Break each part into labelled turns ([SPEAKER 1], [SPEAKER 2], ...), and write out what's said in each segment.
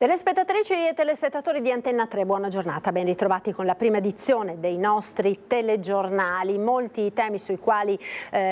[SPEAKER 1] Telespettatrici e telespettatori di Antenna 3, buona giornata, ben ritrovati con la prima edizione dei nostri telegiornali. Molti i temi sui quali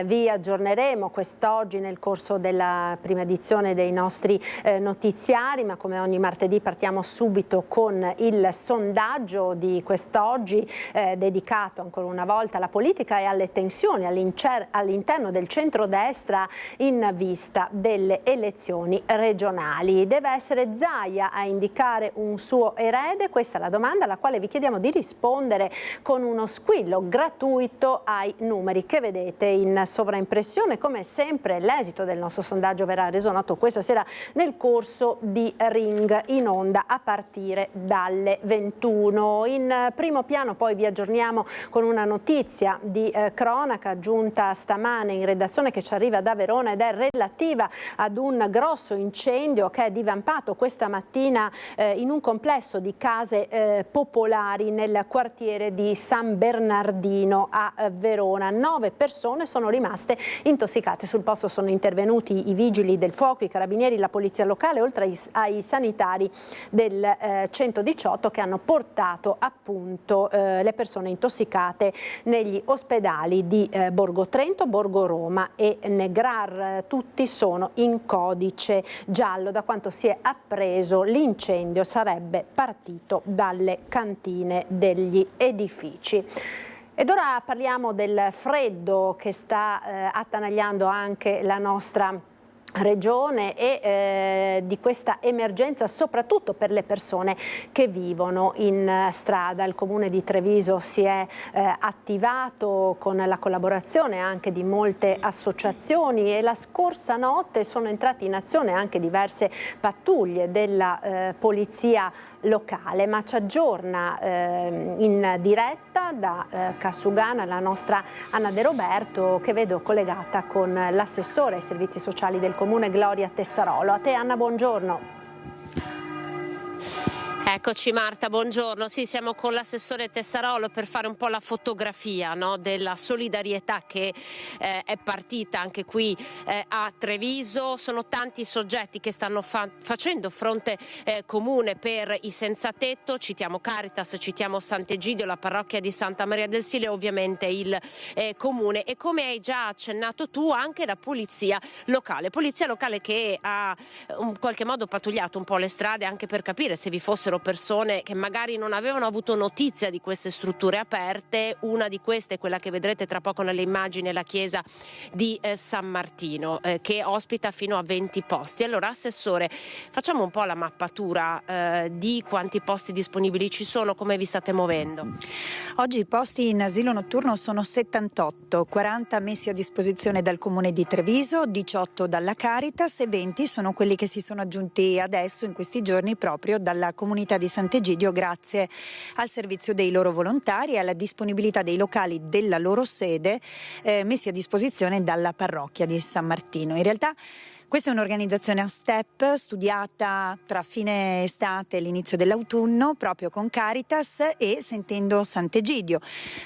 [SPEAKER 1] vi aggiorneremo quest'oggi nel corso della prima edizione dei nostri notiziari, ma come ogni martedì partiamo subito con il sondaggio di quest'oggi dedicato ancora una volta alla politica e alle tensioni all'interno del centrodestra in vista delle elezioni regionali. Deve essere Zaia a indicare un suo erede? Questa è la domanda alla quale vi chiediamo di rispondere con uno squillo gratuito ai numeri che vedete in sovraimpressione. Come sempre l'esito del nostro sondaggio verrà reso noto questa sera nel corso di Ring in onda a partire dalle 21. In primo piano poi vi aggiorniamo con una notizia di cronaca giunta stamane in redazione che ci arriva da Verona ed è relativa ad un grosso incendio che è divampato questa mattina in un complesso di case popolari nel quartiere di San Bernardino a Verona. 9 persone sono rimaste intossicate. Sul posto sono intervenuti i vigili del fuoco, i carabinieri, la polizia locale, oltre ai sanitari del 118 che hanno portato appunto le persone intossicate negli ospedali di Borgo Trento, Borgo Roma e Negrar. Tutti sono in codice giallo. Da quanto si è appreso, l'incendio sarebbe partito dalle cantine degli edifici. Ed ora parliamo del freddo che sta attanagliando anche la nostra regione e di questa emergenza soprattutto per le persone che vivono in strada. Il comune di Treviso si è attivato con la collaborazione anche di molte associazioni e la scorsa notte sono entrate in azione anche diverse pattuglie della polizia locale, ma ci aggiorna in diretta da Cassugana la nostra Anna De Roberto, che vedo collegata con l'assessore ai servizi sociali del comune Gloria Tessarolo. A te Anna, buongiorno.
[SPEAKER 2] Eccoci Marta, buongiorno. Sì, siamo con l'assessore Tessarolo per fare un po' la fotografia, no, della solidarietà che è partita anche qui a Treviso. Sono tanti soggetti che stanno facendo fronte comune per i senza tetto. Citiamo Caritas, citiamo Sant'Egidio, la parrocchia di Santa Maria del Sile e ovviamente il comune. E come hai già accennato tu, anche la polizia locale che ha in qualche modo pattugliato un po' le strade anche per capire se vi fossero persone che magari non avevano avuto notizia di queste strutture aperte. Una di queste è quella che vedrete tra poco nelle immagini, la chiesa di San Martino, che ospita fino a 20 posti. Allora assessore, facciamo un po' la mappatura di quanti posti disponibili ci sono, come vi state muovendo?
[SPEAKER 3] Oggi i posti in asilo notturno sono 78, 40 messi a disposizione dal comune di Treviso, 18 dalla Caritas e 20 sono quelli che si sono aggiunti adesso in questi giorni proprio dalla comunità di Sant'Egidio grazie al servizio dei loro volontari e alla disponibilità dei locali della loro sede messi a disposizione dalla parrocchia di San Martino. In realtà questa è un'organizzazione a step studiata tra fine estate e l'inizio dell'autunno proprio con Caritas e Sentendo Sant'Egidio,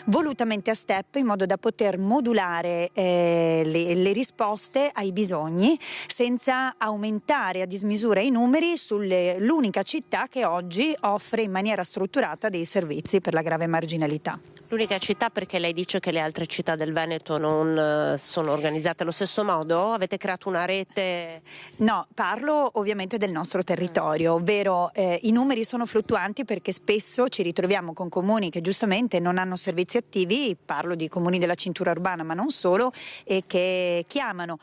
[SPEAKER 3] volutamente a step in modo da poter modulare le risposte ai bisogni senza aumentare a dismisura i numeri sull'unica città che oggi offre in maniera strutturata dei servizi per la grave marginalità.
[SPEAKER 2] L'unica città perché lei dice che le altre città del Veneto non sono organizzate allo stesso modo? Avete creato una rete?
[SPEAKER 3] No, parlo ovviamente del nostro territorio, ovvero i numeri sono fluttuanti perché spesso ci ritroviamo con comuni che giustamente non hanno servizi attivi, parlo di comuni della cintura urbana ma non solo, e che chiamano.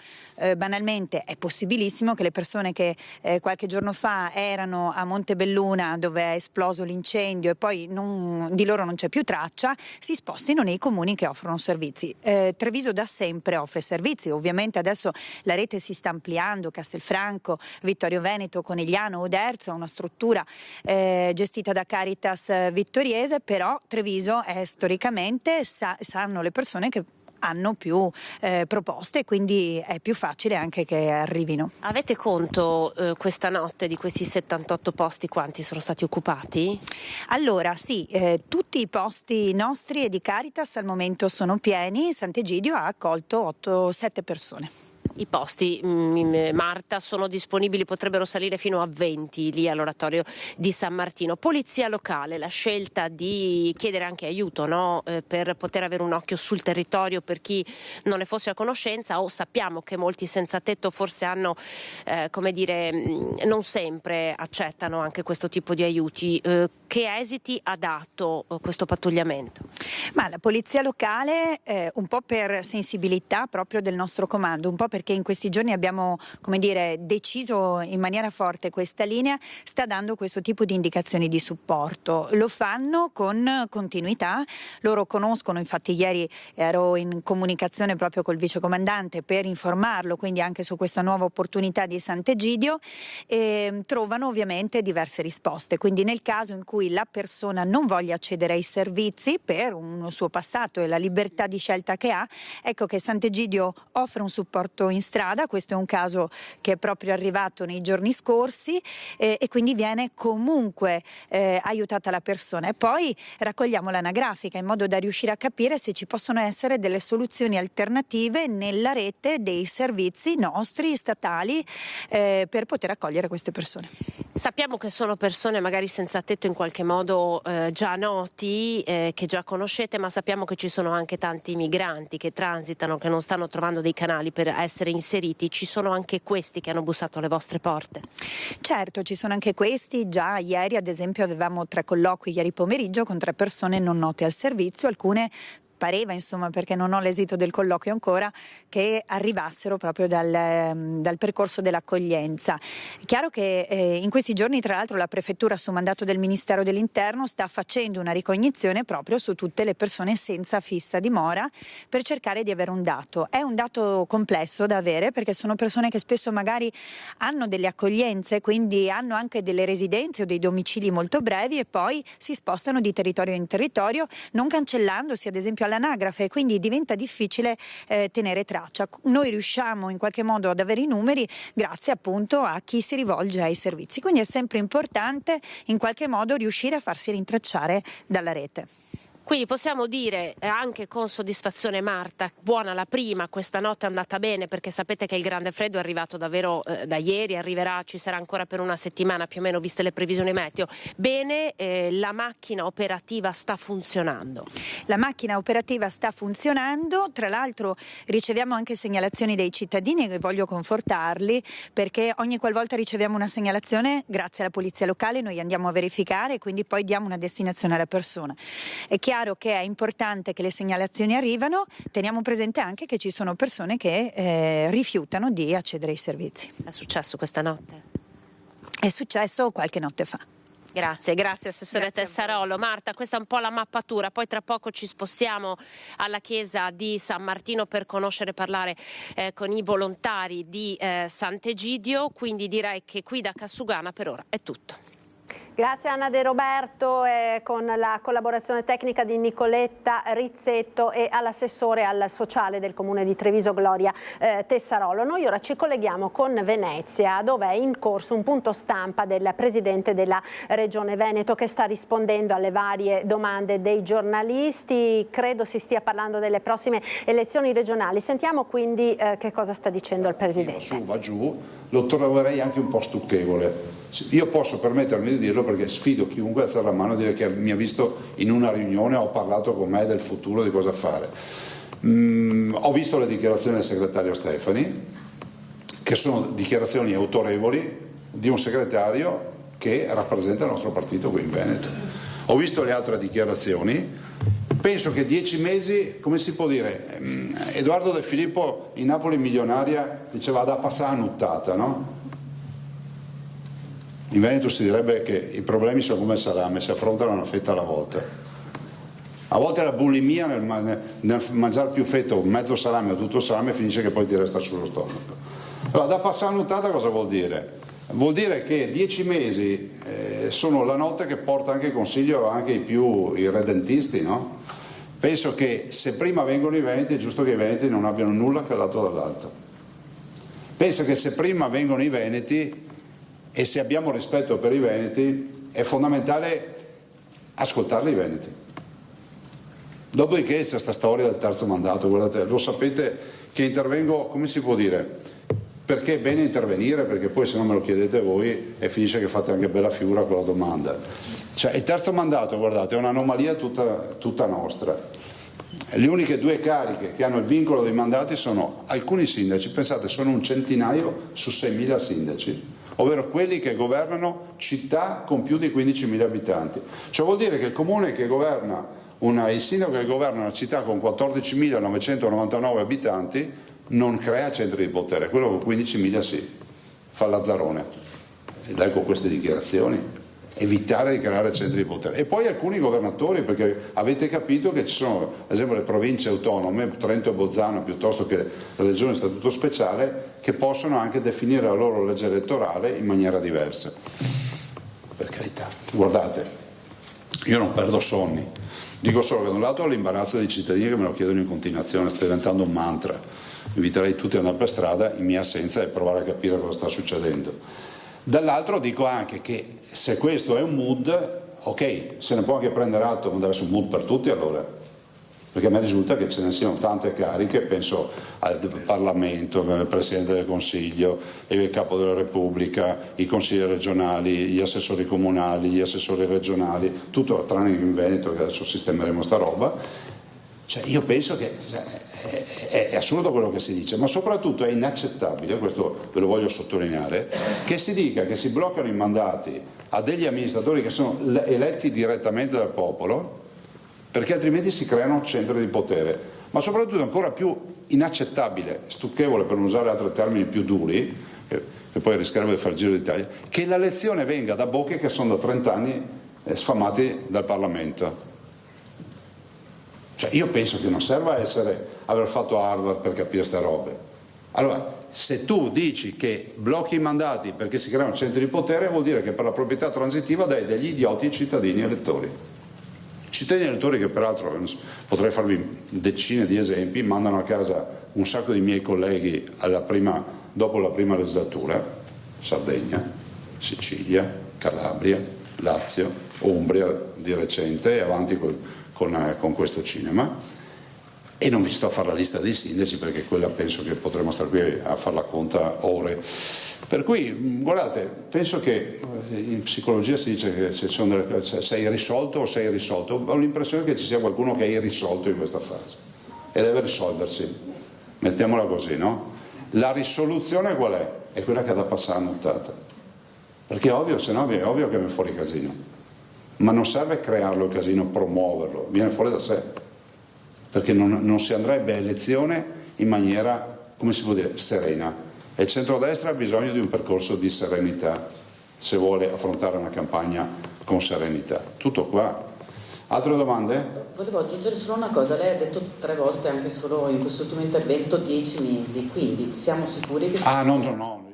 [SPEAKER 3] Banalmente è possibilissimo che le persone che qualche giorno fa erano a Montebelluna dove è esploso l'incendio e poi di loro non c'è più traccia, si spostino nei comuni che offrono servizi. Treviso da sempre offre servizi, ovviamente adesso la rete si sta ampliando, Castelfranco, Vittorio Veneto, Conegliano, Oderzo, una struttura gestita da Caritas vittoriese, però Treviso è storicamente, sanno le persone che hanno più proposte, quindi è più facile anche che arrivino.
[SPEAKER 2] Avete conto questa notte di questi 78 posti quanti sono stati occupati?
[SPEAKER 3] Allora sì, tutti i posti nostri e di Caritas al momento sono pieni. Sant'Egidio ha accolto 7 persone.
[SPEAKER 2] I posti, Marta, sono disponibili, potrebbero salire fino a 20 lì all'oratorio di San Martino. Polizia locale, la scelta di chiedere anche aiuto, no? Per poter avere un occhio sul territorio per chi non ne fosse a conoscenza, o sappiamo che molti senza tetto forse hanno, come dire, non sempre accettano anche questo tipo di aiuti. Che esiti ha dato questo pattugliamento?
[SPEAKER 3] Ma la polizia locale, un po' per sensibilità proprio del nostro comando, un po' perché in questi giorni abbiamo, come dire, deciso in maniera forte questa linea, sta dando questo tipo di indicazioni di supporto. Lo fanno con continuità, loro conoscono, infatti ieri ero in comunicazione proprio col vicecomandante per informarlo, quindi anche su questa nuova opportunità di Sant'Egidio, e trovano ovviamente diverse risposte. Quindi nel caso in cui la persona non voglia accedere ai servizi per un suo passato e la libertà di scelta che ha, ecco che Sant'Egidio offre un supporto in strada. Questo è un caso che è proprio arrivato nei giorni scorsi, e quindi viene comunque aiutata la persona, e poi raccogliamo l'anagrafica in modo da riuscire a capire se ci possono essere delle soluzioni alternative nella rete dei servizi nostri statali per poter accogliere queste persone.
[SPEAKER 2] Sappiamo che sono persone magari senza tetto in qualche modo già noti, che già conoscete, ma sappiamo che ci sono anche tanti migranti che transitano, che non stanno trovando dei canali per essere inseriti. Ci sono anche questi che hanno bussato alle vostre porte?
[SPEAKER 3] Certo, ci sono anche questi. Già ieri ad esempio avevamo 3 colloqui ieri pomeriggio con 3 persone non note al servizio, alcune pareva, insomma, perché non ho l'esito del colloquio ancora, che arrivassero proprio dal percorso dell'accoglienza. È chiaro che in questi giorni, tra l'altro, la Prefettura, su mandato del Ministero dell'Interno, sta facendo una ricognizione proprio su tutte le persone senza fissa dimora per cercare di avere un dato. È un dato complesso da avere, perché sono persone che spesso magari hanno delle accoglienze, quindi hanno anche delle residenze o dei domicili molto brevi e poi si spostano di territorio in territorio, non cancellandosi ad esempio all'anagrafe, quindi diventa difficile tenere traccia. Noi riusciamo in qualche modo ad avere i numeri grazie appunto a chi si rivolge ai servizi, quindi è sempre importante in qualche modo riuscire a farsi rintracciare dalla rete.
[SPEAKER 2] Quindi possiamo dire anche con soddisfazione, Marta, buona la prima, questa notte è andata bene, perché sapete che il grande freddo è arrivato davvero da ieri, arriverà, ci sarà ancora per una settimana più o meno viste le previsioni meteo. Bene, la macchina operativa sta funzionando.
[SPEAKER 3] La macchina operativa sta funzionando, tra l'altro riceviamo anche segnalazioni dei cittadini e voglio confortarli, perché ogni qualvolta riceviamo una segnalazione, grazie alla polizia locale noi andiamo a verificare e quindi poi diamo una destinazione alla persona. È chiaro che è importante che le segnalazioni arrivano, teniamo presente anche che ci sono persone che rifiutano di accedere ai servizi.
[SPEAKER 2] È successo questa notte?
[SPEAKER 3] È successo qualche notte fa.
[SPEAKER 2] Grazie Assessore Tessarolo. Marta, questa è un po' la mappatura, poi tra poco ci spostiamo alla chiesa di San Martino per conoscere e parlare con i volontari di Sant'Egidio, quindi direi che qui da Cassugana per ora è tutto.
[SPEAKER 1] Grazie Anna De Roberto, con la collaborazione tecnica di Nicoletta Rizzetto e all'assessore al sociale del comune di Treviso Gloria Tessarolo. Noi ora ci colleghiamo con Venezia, dove è in corso un punto stampa del presidente della Regione Veneto che sta rispondendo alle varie domande dei giornalisti. Credo si stia parlando delle prossime elezioni regionali. Sentiamo quindi che cosa sta dicendo il presidente.
[SPEAKER 4] Va su, va giù, lo troverei anche un po' stucchevole. Io posso permettermi di dirlo perché sfido chiunque a alzare la mano a dire che mi ha visto in una riunione o ha parlato con me del futuro, di cosa fare. Ho visto le dichiarazioni del segretario Stefani, che sono dichiarazioni autorevoli di un segretario che rappresenta il nostro partito qui in Veneto. Ho visto le altre dichiarazioni, penso che 10 mesi, come si può dire, Edoardo De Filippo in Napoli Milionaria diceva da passare a nuttata, no? In Veneto si direbbe che i problemi sono come il salame, si affrontano una fetta alla volta. A volte la bulimia nel mangiare più fette o mezzo salame o tutto il salame finisce che poi ti resta sullo stomaco. Allora, da passare a nuttata cosa vuol dire? Vuol dire che 10 mesi sono la notte che porta anche consiglio anche i redentisti, no? Penso che se prima vengono i veneti è giusto che i veneti non abbiano nulla che lato dall'alto. Penso che se prima vengono i veneti e se abbiamo rispetto per i veneti è fondamentale ascoltarli i veneti. Dopodiché c'è questa storia del terzo mandato, guardate, lo sapete che intervengo, come si può dire, perché è bene intervenire, perché poi se non me lo chiedete voi e finisce che fate anche bella figura con la domanda. Cioè, il terzo mandato, guardate, è un'anomalia tutta nostra. Le uniche 2 cariche che hanno il vincolo dei mandati sono alcuni sindaci, pensate, sono un centinaio su 6.000 sindaci, ovvero quelli che governano città con più di 15.000 abitanti. Ciò vuol dire che il comune che governa, il sindaco che governa una città con 14.999 abitanti non crea centri di potere, quello con 15.000 sì, fa Lazzarone. Leggo queste dichiarazioni. Evitare di creare centri di potere. E poi alcuni governatori, perché avete capito che ci sono, ad esempio, le province autonome, Trento e Bolzano, piuttosto che la regione a statuto speciale, che possono anche definire la loro legge elettorale in maniera diversa. Per carità, guardate, io non perdo sonni, dico solo che da un lato ho l'imbarazzo dei cittadini che me lo chiedono in continuazione, sta diventando un mantra, inviterei tutti ad andare per strada in mia assenza e provare a capire cosa sta succedendo. Dall'altro dico anche che se questo è un mood, ok, se ne può anche prendere atto, ma deve essere un mood per tutti allora, perché a me risulta che ce ne siano tante cariche, penso al Parlamento, al Presidente del Consiglio, il Capo della Repubblica, i consiglieri regionali, gli assessori comunali, gli assessori regionali, tutto tranne in Veneto, che adesso sistemeremo sta roba. Cioè, io penso che è assurdo quello che si dice, ma soprattutto è inaccettabile, questo ve lo voglio sottolineare, che si dica che si bloccano i mandati a degli amministratori che sono eletti direttamente dal popolo, perché altrimenti si creano centri di potere. Ma soprattutto ancora più inaccettabile, stucchevole per non usare altri termini più duri, che poi rischierebbe di far giro d'Italia, che la lezione venga da bocche che sono da 30 anni sfamati dal Parlamento. Cioè, io penso che non serva aver fatto Harvard per capire queste robe. Allora, se tu dici che blocchi i mandati perché si creano centri di potere, vuol dire che per la proprietà transitiva dai degli idioti ai cittadini elettori. Cittadini elettori che peraltro, potrei farvi decine di esempi, mandano a casa un sacco di miei colleghi dopo la prima legislatura, Sardegna, Sicilia, Calabria, Lazio, Umbria di recente e avanti con questo cinema, e non vi sto a fare la lista dei sindaci perché quella penso che potremmo stare qui a farla conta ore. Per cui guardate, penso che in psicologia si dice che sei risolto o sei irrisolto, ho l'impressione che ci sia qualcuno che è irrisolto in questa fase e deve risolversi, mettiamola così, no? La risoluzione qual è? È quella che ha da passare a nottata, perché è ovvio, se no è ovvio che viene fuori casino. Ma non serve crearlo il casino, promuoverlo, viene fuori da sé, perché non si andrebbe a elezione in maniera, come si può dire, serena. E il centrodestra ha bisogno di un percorso di serenità, se vuole affrontare una campagna con serenità. Tutto qua. Altre domande?
[SPEAKER 5] Volevo aggiungere solo una cosa, lei ha detto 3 volte, anche solo in quest'ultimo intervento, 10 mesi, quindi siamo sicuri che...
[SPEAKER 4] No.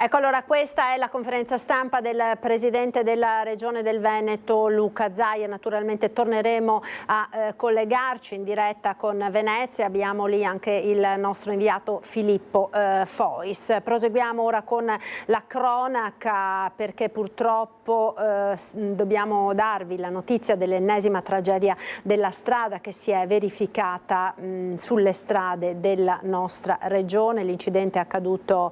[SPEAKER 1] Ecco, allora questa è la conferenza stampa del Presidente della Regione del Veneto, Luca Zaia. Naturalmente torneremo a collegarci in diretta con Venezia, abbiamo lì anche il nostro inviato Filippo Fois. Proseguiamo ora con la cronaca, perché purtroppo dobbiamo darvi la notizia dell'ennesima tragedia della strada che si è verificata sulle strade della nostra regione. L'incidente è accaduto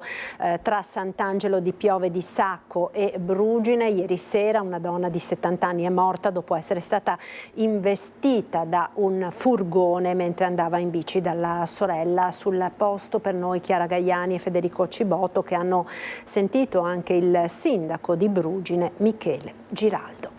[SPEAKER 1] tra Sant'Angelo di Piove di Sacco e Brugine. Ieri sera una donna di 70 anni è morta dopo essere stata investita da un furgone mentre andava in bici dalla sorella. Sul posto per noi Chiara Gaiani e Federico Ciboto, che hanno sentito anche il sindaco di Brugine, Michele Giraldo.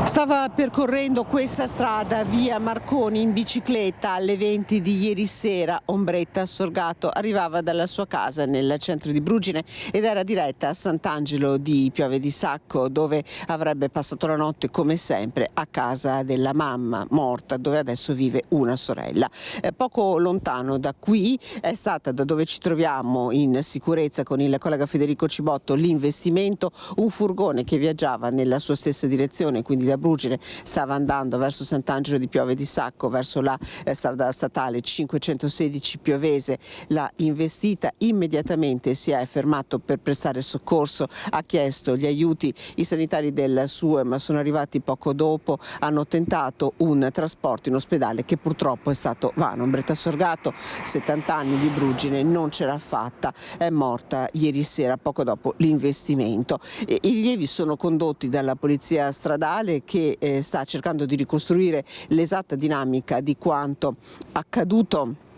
[SPEAKER 6] Stava percorrendo questa strada, via Marconi, in bicicletta alle 20 di ieri sera. Ombretta Sorgato arrivava dalla sua casa nel centro di Brugine ed era diretta a Sant'Angelo di Piove di Sacco, dove avrebbe passato la notte come sempre a casa della mamma morta, dove adesso vive una sorella. Poco lontano da qui è stata, da dove ci troviamo in sicurezza con il collega Federico Cibotto, l'investimento, un furgone che viaggiava nella sua stessa direzione, quindi da Brugine Brugine, stava andando verso Sant'Angelo di Piove di Sacco, verso la strada statale 516 Piovese, l'ha investita, immediatamente si è fermato per prestare soccorso, ha chiesto gli aiuti, i sanitari del SUE, ma sono arrivati poco dopo, hanno tentato un trasporto in ospedale che purtroppo è stato vano. Ombretta Sorgato, 70 anni, di Brugine, non ce l'ha fatta, è morta ieri sera poco dopo l'investimento. I rilievi sono condotti dalla polizia stradale che sta cercando di ricostruire l'esatta dinamica di quanto accaduto.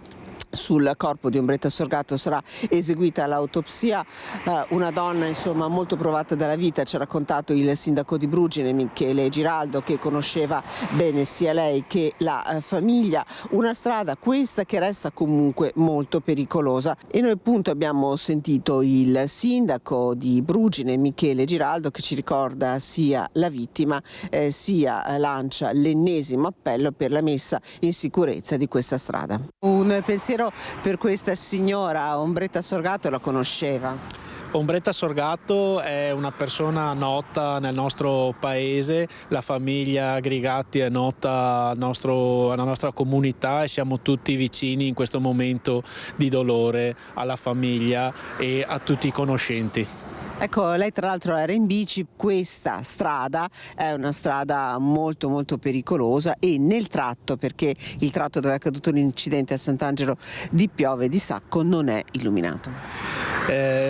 [SPEAKER 6] Sul corpo di Ombretta Sorgato sarà eseguita l'autopsia, una donna insomma molto provata dalla vita, ci ha raccontato il sindaco di Brugine Michele Giraldo, che conosceva bene sia lei che la famiglia, una strada questa che resta comunque molto pericolosa, e noi appunto abbiamo sentito il sindaco di Brugine Michele Giraldo che ci ricorda sia la vittima sia lancia l'ennesimo appello per la messa in sicurezza di questa strada. Un pensiero per questa signora. Ombretta Sorgato la conosceva?
[SPEAKER 7] Ombretta Sorgato è una persona nota nel nostro paese, la famiglia Grigatti è nota alla nostra comunità e siamo tutti vicini in questo momento di dolore alla famiglia e a tutti i conoscenti.
[SPEAKER 6] Ecco, lei tra l'altro era in bici, questa strada è una strada molto molto pericolosa, e nel tratto, perché il tratto dove è accaduto l'incidente a Sant'Angelo di Piove di Sacco non è illuminato.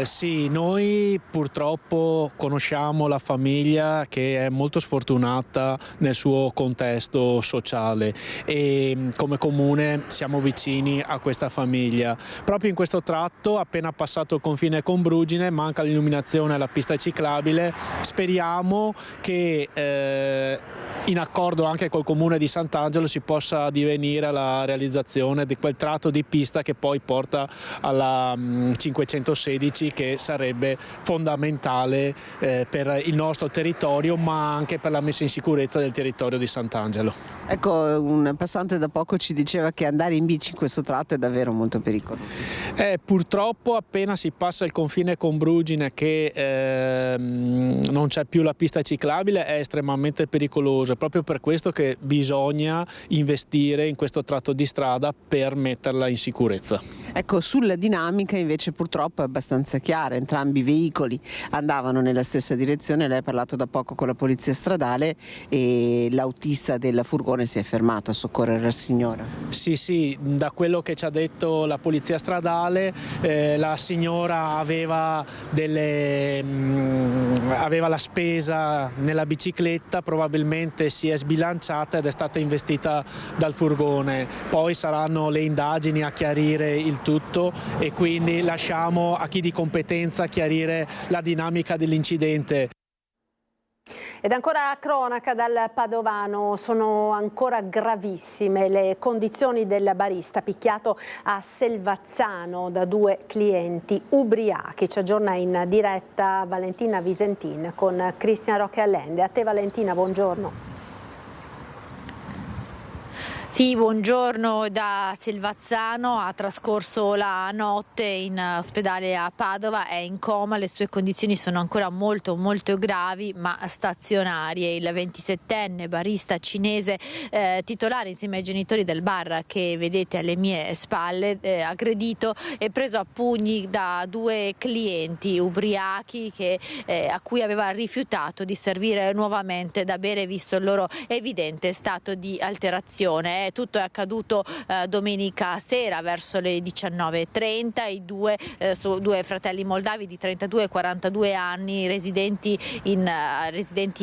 [SPEAKER 7] Sì, noi purtroppo conosciamo la famiglia che è molto sfortunata nel suo contesto sociale e come comune siamo vicini a questa famiglia. Proprio in questo tratto, appena passato il confine con Brugine, manca l'illuminazione alla pista ciclabile. Speriamo che in accordo anche col comune di Sant'Angelo si possa addivenire alla realizzazione di quel tratto di pista che poi porta alla 516, che sarebbe fondamentale per il nostro territorio, ma anche per la messa in sicurezza del territorio di Sant'Angelo.
[SPEAKER 6] Ecco, un passante da poco ci diceva che andare in bici in questo tratto è davvero molto pericoloso.
[SPEAKER 7] Purtroppo appena si passa il confine con Brugine, che non c'è più la pista ciclabile, è estremamente pericoloso. È proprio per questo che bisogna investire in questo tratto di strada per metterla in sicurezza.
[SPEAKER 6] Ecco, sulla dinamica invece purtroppo è abbastanza chiara, entrambi i veicoli andavano nella stessa direzione, lei ha parlato da poco con la polizia stradale e l'autista del furgone si è fermato a soccorrere la signora.
[SPEAKER 7] Sì, da quello che ci ha detto la polizia stradale, la signora aveva la spesa nella bicicletta, probabilmente si è sbilanciata ed è stata investita dal furgone. Poi saranno le indagini a chiarire il tutto e quindi lasciamo a chi di competenza chiarire la dinamica dell'incidente.
[SPEAKER 1] Ed ancora cronaca dal Padovano, sono ancora gravissime le condizioni del barista picchiato a Selvazzano da 2 clienti ubriachi. Ci aggiorna in diretta Valentina Visentin con Cristian Rocche Allende. A te Valentina, buongiorno.
[SPEAKER 8] Sì, buongiorno da Selvazzano, ha trascorso la notte in ospedale a Padova, è in coma, le sue condizioni sono ancora molto gravi ma stazionarie. Il 27enne barista cinese titolare insieme ai genitori del bar che vedete alle mie spalle, aggredito e preso a pugni da 2 clienti ubriachi a cui aveva rifiutato di servire nuovamente da bere visto il loro evidente stato di alterazione. Tutto è accaduto domenica sera verso le 19:30. I due fratelli moldavi di 32 e 42 anni residenti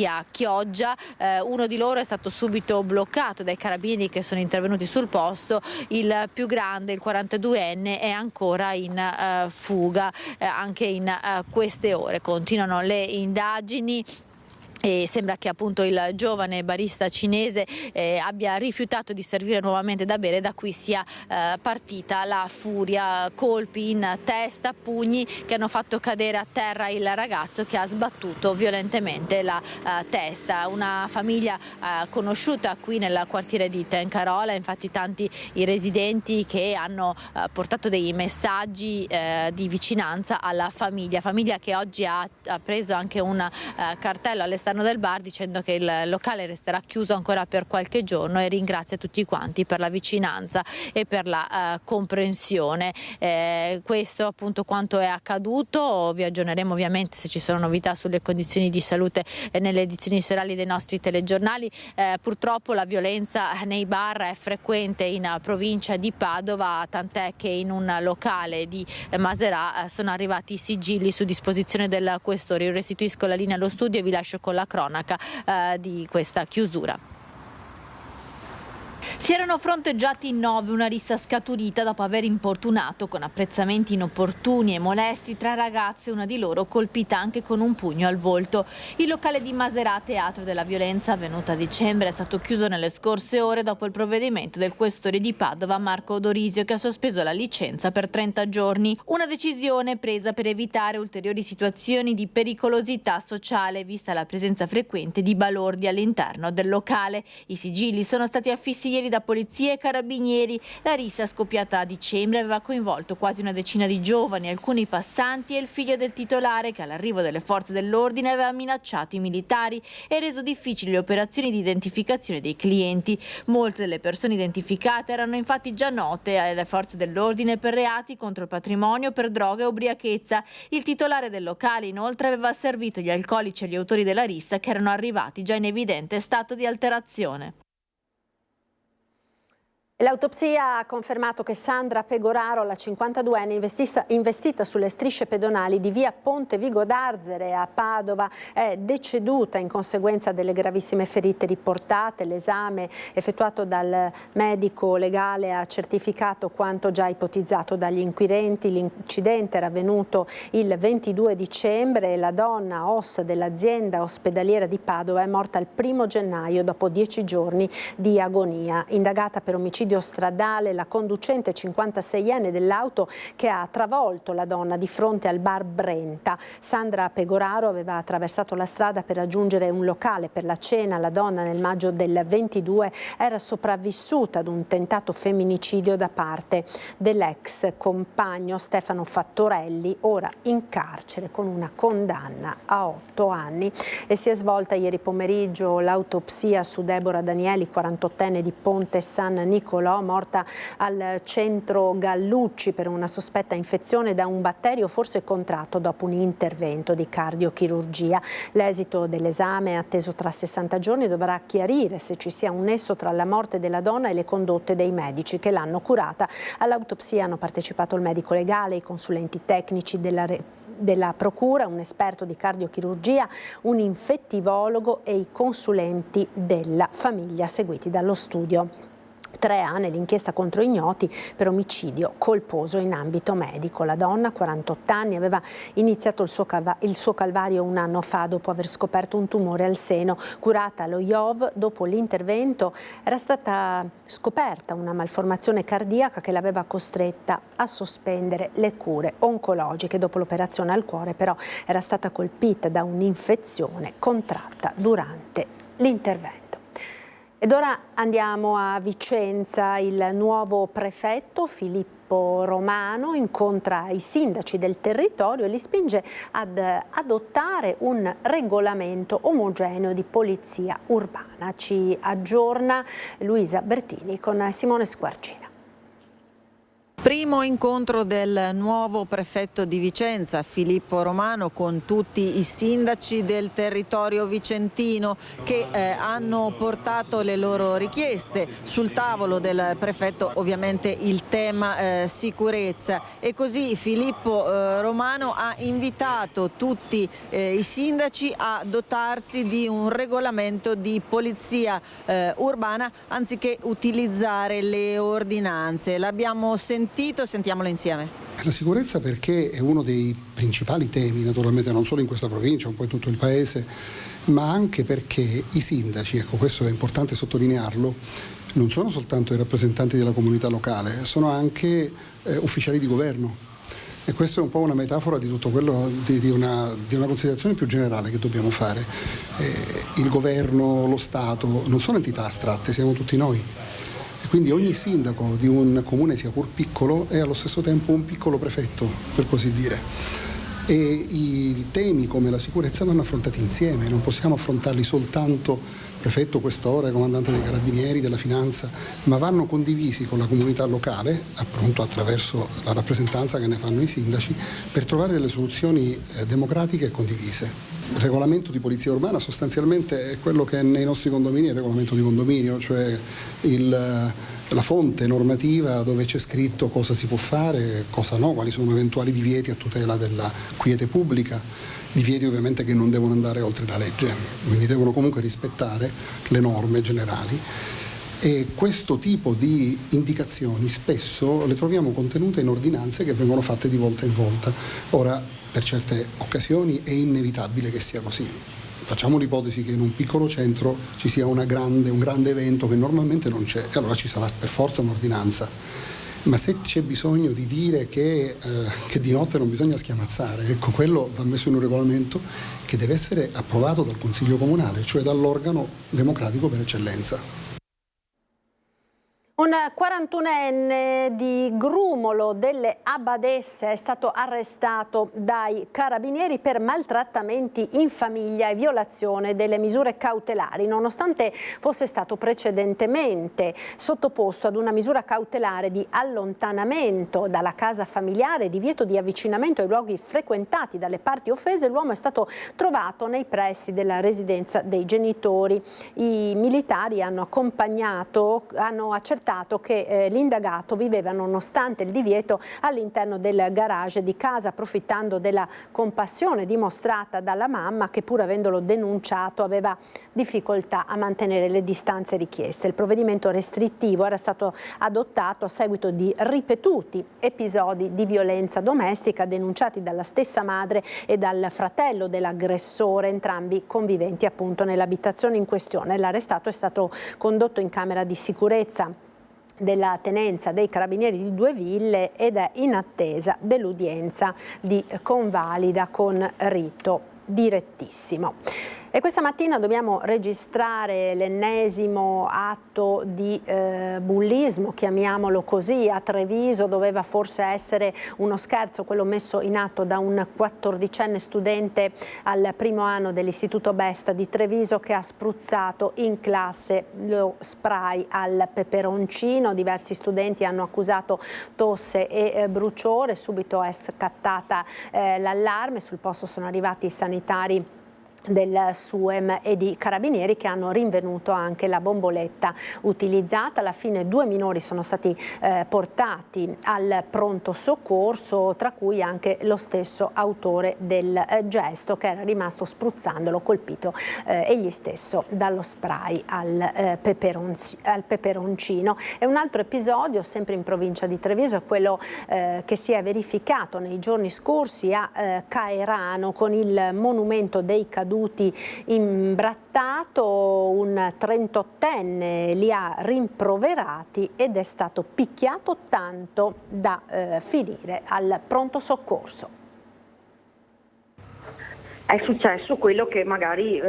[SPEAKER 8] a Chioggia. Uno di loro è stato subito bloccato dai carabinieri che sono intervenuti sul posto. Il più grande, il 42enne, è ancora in fuga anche in queste ore. Continuano le indagini. E sembra che appunto il giovane barista cinese abbia rifiutato di servire nuovamente da bere, da cui sia partita la furia, colpi in testa, pugni che hanno fatto cadere a terra il ragazzo che ha sbattuto violentemente la testa. Una famiglia conosciuta qui nel quartiere di Tencarola, infatti tanti i residenti che hanno portato dei messaggi di vicinanza alla famiglia che oggi ha preso anche un cartello all'esterno all'interno del bar, dicendo che il locale resterà chiuso ancora per qualche giorno e ringrazia tutti quanti per la vicinanza e per la comprensione. Questo appunto quanto è accaduto. Vi aggiorneremo ovviamente se ci sono novità sulle condizioni di salute nelle edizioni serali dei nostri telegiornali. Purtroppo la violenza nei bar è frequente in provincia di Padova, tant'è che in un locale di Maserà sono arrivati i sigilli su disposizione del questore. Io restituisco la linea allo studio e vi lascio con la cronaca di questa chiusura. Si erano fronteggiati in 9, una rissa scaturita dopo aver importunato con apprezzamenti inopportuni e molesti 3 ragazze, una di loro colpita anche con un pugno al volto. Il locale di Maserà, teatro della violenza avvenuta a dicembre, è stato chiuso nelle scorse ore dopo il provvedimento del questore di Padova Marco Dorisio, che ha sospeso la licenza per 30 giorni. Una decisione presa per evitare ulteriori situazioni di pericolosità sociale, vista la presenza frequente di balordi all'interno del locale. I sigilli sono stati affissi ieri da polizia e carabinieri. La rissa scoppiata a dicembre aveva coinvolto quasi una decina di giovani, alcuni passanti e il figlio del titolare, che all'arrivo delle forze dell'ordine aveva minacciato i militari e reso difficili le operazioni di identificazione dei clienti. Molte delle persone identificate erano infatti già note alle forze dell'ordine per reati contro il patrimonio, per droga e ubriachezza. Il titolare del locale inoltre aveva servito gli alcolici agli autori della rissa, che erano arrivati già in evidente stato di alterazione.
[SPEAKER 1] L'autopsia ha confermato che Sandra Pegoraro, la 52enne investita sulle strisce pedonali di via Ponte Vigo d'Arzere a Padova, è deceduta in conseguenza delle gravissime ferite riportate. L'esame effettuato dal medico legale ha certificato quanto già ipotizzato dagli inquirenti. L'incidente era avvenuto il 22 dicembre e la donna, OSS dell'azienda ospedaliera di Padova, è morta il 1° gennaio dopo 10 giorni di agonia. Indagata per omicidio stradale la conducente 56enne dell'auto che ha travolto la donna di fronte al bar Brenta. Sandra Pegoraro aveva attraversato la strada per raggiungere un locale per la cena. La donna nel maggio del 22 era sopravvissuta ad un tentato femminicidio da parte dell'ex compagno Stefano Fattorelli, ora in carcere con una condanna a 8 anni. E si è svolta ieri pomeriggio l'autopsia su Deborah Danieli, 48enne di Ponte San Nicolò, morta al centro Gallucci per una sospetta infezione da un batterio forse contratto dopo un intervento di cardiochirurgia. L'esito dell'esame, atteso tra 60 giorni, dovrà chiarire se ci sia un nesso tra la morte della donna e le condotte dei medici che l'hanno curata. All'autopsia hanno partecipato il medico legale, i consulenti tecnici della procura, un esperto di cardiochirurgia, un infettivologo e i consulenti della famiglia seguiti dallo studio 3A nell'inchiesta contro ignoti per omicidio colposo in ambito medico. La donna, 48 anni, aveva iniziato il suo calvario un anno fa dopo aver scoperto un tumore al seno. Curata allo IOV, dopo l'intervento era stata scoperta una malformazione cardiaca che l'aveva costretta a sospendere le cure oncologiche. Dopo l'operazione al cuore però era stata colpita da un'infezione contratta durante l'intervento. Ed ora andiamo a Vicenza. Il nuovo prefetto Filippo Romano incontra i sindaci del territorio e li spinge ad adottare un regolamento omogeneo di polizia urbana. Ci aggiorna Luisa Bertini con Simone Squarcina.
[SPEAKER 9] Primo incontro del nuovo prefetto di Vicenza, Filippo Romano, con tutti i sindaci del territorio vicentino che hanno portato le loro richieste. Sul tavolo del prefetto ovviamente il tema sicurezza, e così Filippo Romano ha invitato tutti i sindaci a dotarsi di un regolamento di polizia urbana anziché utilizzare le ordinanze. L'abbiamo sentiamolo insieme.
[SPEAKER 10] La sicurezza, perché è uno dei principali temi, naturalmente non solo in questa provincia, un po' in tutto il paese, ma anche perché i sindaci, ecco, questo è importante sottolinearlo, non sono soltanto i rappresentanti della comunità locale, sono anche ufficiali di governo. E questa è un po' una metafora di tutto quello, di una considerazione più generale che dobbiamo fare. Il governo, lo Stato non sono entità astratte, siamo tutti noi. Quindi ogni sindaco di un comune, sia pur piccolo, è allo stesso tempo un piccolo prefetto, per così dire. e i temi come la sicurezza vanno affrontati insieme, non possiamo affrontarli soltanto prefetto, questore, comandante dei carabinieri, della finanza, ma vanno condivisi con la comunità locale, appunto attraverso la rappresentanza che ne fanno i sindaci, per trovare delle soluzioni democratiche e condivise. Il regolamento di polizia urbana sostanzialmente è quello che nei nostri condomini è il regolamento di condominio, cioè la fonte normativa dove c'è scritto cosa si può fare, cosa no, quali sono eventuali divieti a tutela della quiete pubblica, divieti ovviamente che non devono andare oltre la legge, quindi devono comunque rispettare le norme generali. E questo tipo di indicazioni spesso le troviamo contenute in ordinanze che vengono fatte di volta in volta. Ora, per certe occasioni è inevitabile che sia così. Facciamo l'ipotesi che in un piccolo centro ci sia un grande evento che normalmente non c'è, e allora ci sarà per forza un'ordinanza. Ma se c'è bisogno di dire che di notte non bisogna schiamazzare, ecco, quello va messo in un regolamento che deve essere approvato dal Consiglio Comunale, cioè dall'organo democratico per eccellenza.
[SPEAKER 1] Un 41enne di Grumolo delle Abbadesse è stato arrestato dai carabinieri per maltrattamenti in famiglia e violazione delle misure cautelari, nonostante fosse stato precedentemente sottoposto ad una misura cautelare di allontanamento dalla casa familiare e divieto di avvicinamento ai luoghi frequentati dalle parti offese. L'uomo è stato trovato nei pressi della residenza dei genitori. I militari hanno accertato che l'indagato viveva, nonostante il divieto, all'interno del garage di casa, approfittando della compassione dimostrata dalla mamma, che pur avendolo denunciato aveva difficoltà a mantenere le distanze richieste. Il provvedimento restrittivo era stato adottato a seguito di ripetuti episodi di violenza domestica denunciati dalla stessa madre e dal fratello dell'aggressore, entrambi conviventi appunto nell'abitazione in questione. L'arrestato è stato condotto in camera di sicurezza della tenenza dei carabinieri di Due Ville ed è in attesa dell'udienza di convalida con rito direttissimo. E questa mattina dobbiamo registrare l'ennesimo atto di bullismo, chiamiamolo così, a Treviso. Doveva forse essere uno scherzo quello messo in atto da un 14enne studente al primo anno dell'Istituto Besta di Treviso, che ha spruzzato in classe lo spray al peperoncino. Diversi studenti hanno accusato tosse e bruciore. Subito è scattata l'allarme. Sul posto sono arrivati i sanitari del SUEM e di carabinieri, che hanno rinvenuto anche la bomboletta utilizzata. Alla fine 2 minori sono stati portati al pronto soccorso, tra cui anche lo stesso autore del gesto, che era rimasto spruzzandolo colpito egli stesso dallo spray al peperoncino. E un altro episodio, sempre in provincia di Treviso, è quello che si è verificato nei giorni scorsi a Caerano, con il monumento dei caduti imbrattato. Un 38enne li ha rimproverati ed è stato picchiato tanto da finire al pronto soccorso.
[SPEAKER 11] È successo quello che magari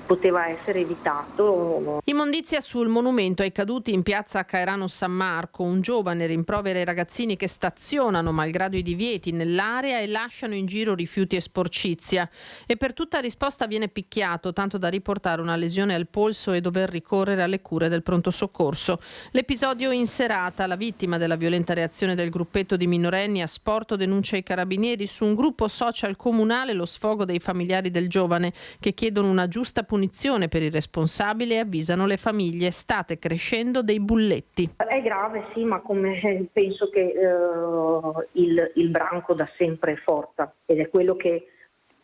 [SPEAKER 11] poteva essere evitato.
[SPEAKER 12] Immondizia sul monumento ai caduti in piazza Caerano San Marco. Un giovane rimprovera i ragazzini che stazionano malgrado i divieti nell'area e lasciano in giro rifiuti e sporcizia. E per tutta risposta viene picchiato, tanto da riportare una lesione al polso e dover ricorrere alle cure del pronto soccorso. L'episodio in serata. La vittima della violenta reazione del gruppetto di minorenni a Sporto denuncia i carabinieri su un gruppo social comunale lo sfogo dei familiari del giovane, che chiedono una giusta punizione per i responsabili e avvisano le famiglie: state crescendo dei bulletti.
[SPEAKER 11] È grave, sì, ma come penso che il branco da sempre è forte, ed è quello che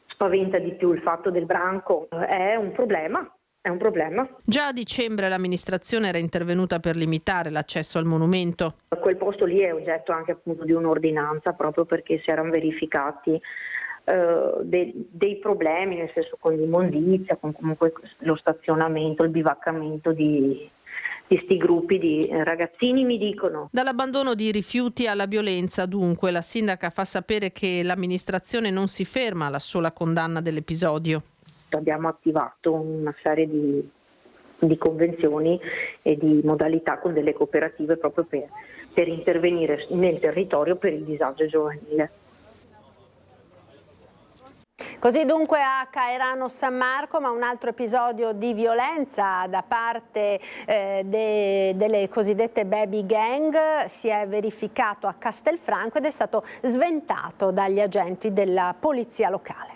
[SPEAKER 11] spaventa di più. Il fatto del branco è un problema. È un problema.
[SPEAKER 12] Già a dicembre l'amministrazione era intervenuta per limitare l'accesso al monumento.
[SPEAKER 11] Quel posto lì è oggetto anche appunto di un'ordinanza, proprio perché si erano verificati dei problemi, nel senso con l'immondizia, con comunque lo stazionamento, il bivaccamento di sti gruppi di ragazzini, mi dicono.
[SPEAKER 12] Dall'abbandono di rifiuti alla violenza, dunque, la sindaca fa sapere che l'amministrazione non si ferma alla sola condanna dell'episodio.
[SPEAKER 11] Abbiamo attivato una serie di convenzioni e di modalità con delle cooperative proprio per intervenire nel territorio per il disagio giovanile.
[SPEAKER 1] Così dunque a Caerano San Marco, ma un altro episodio di violenza da parte delle cosiddette baby gang si è verificato a Castelfranco ed è stato sventato dagli agenti della polizia locale.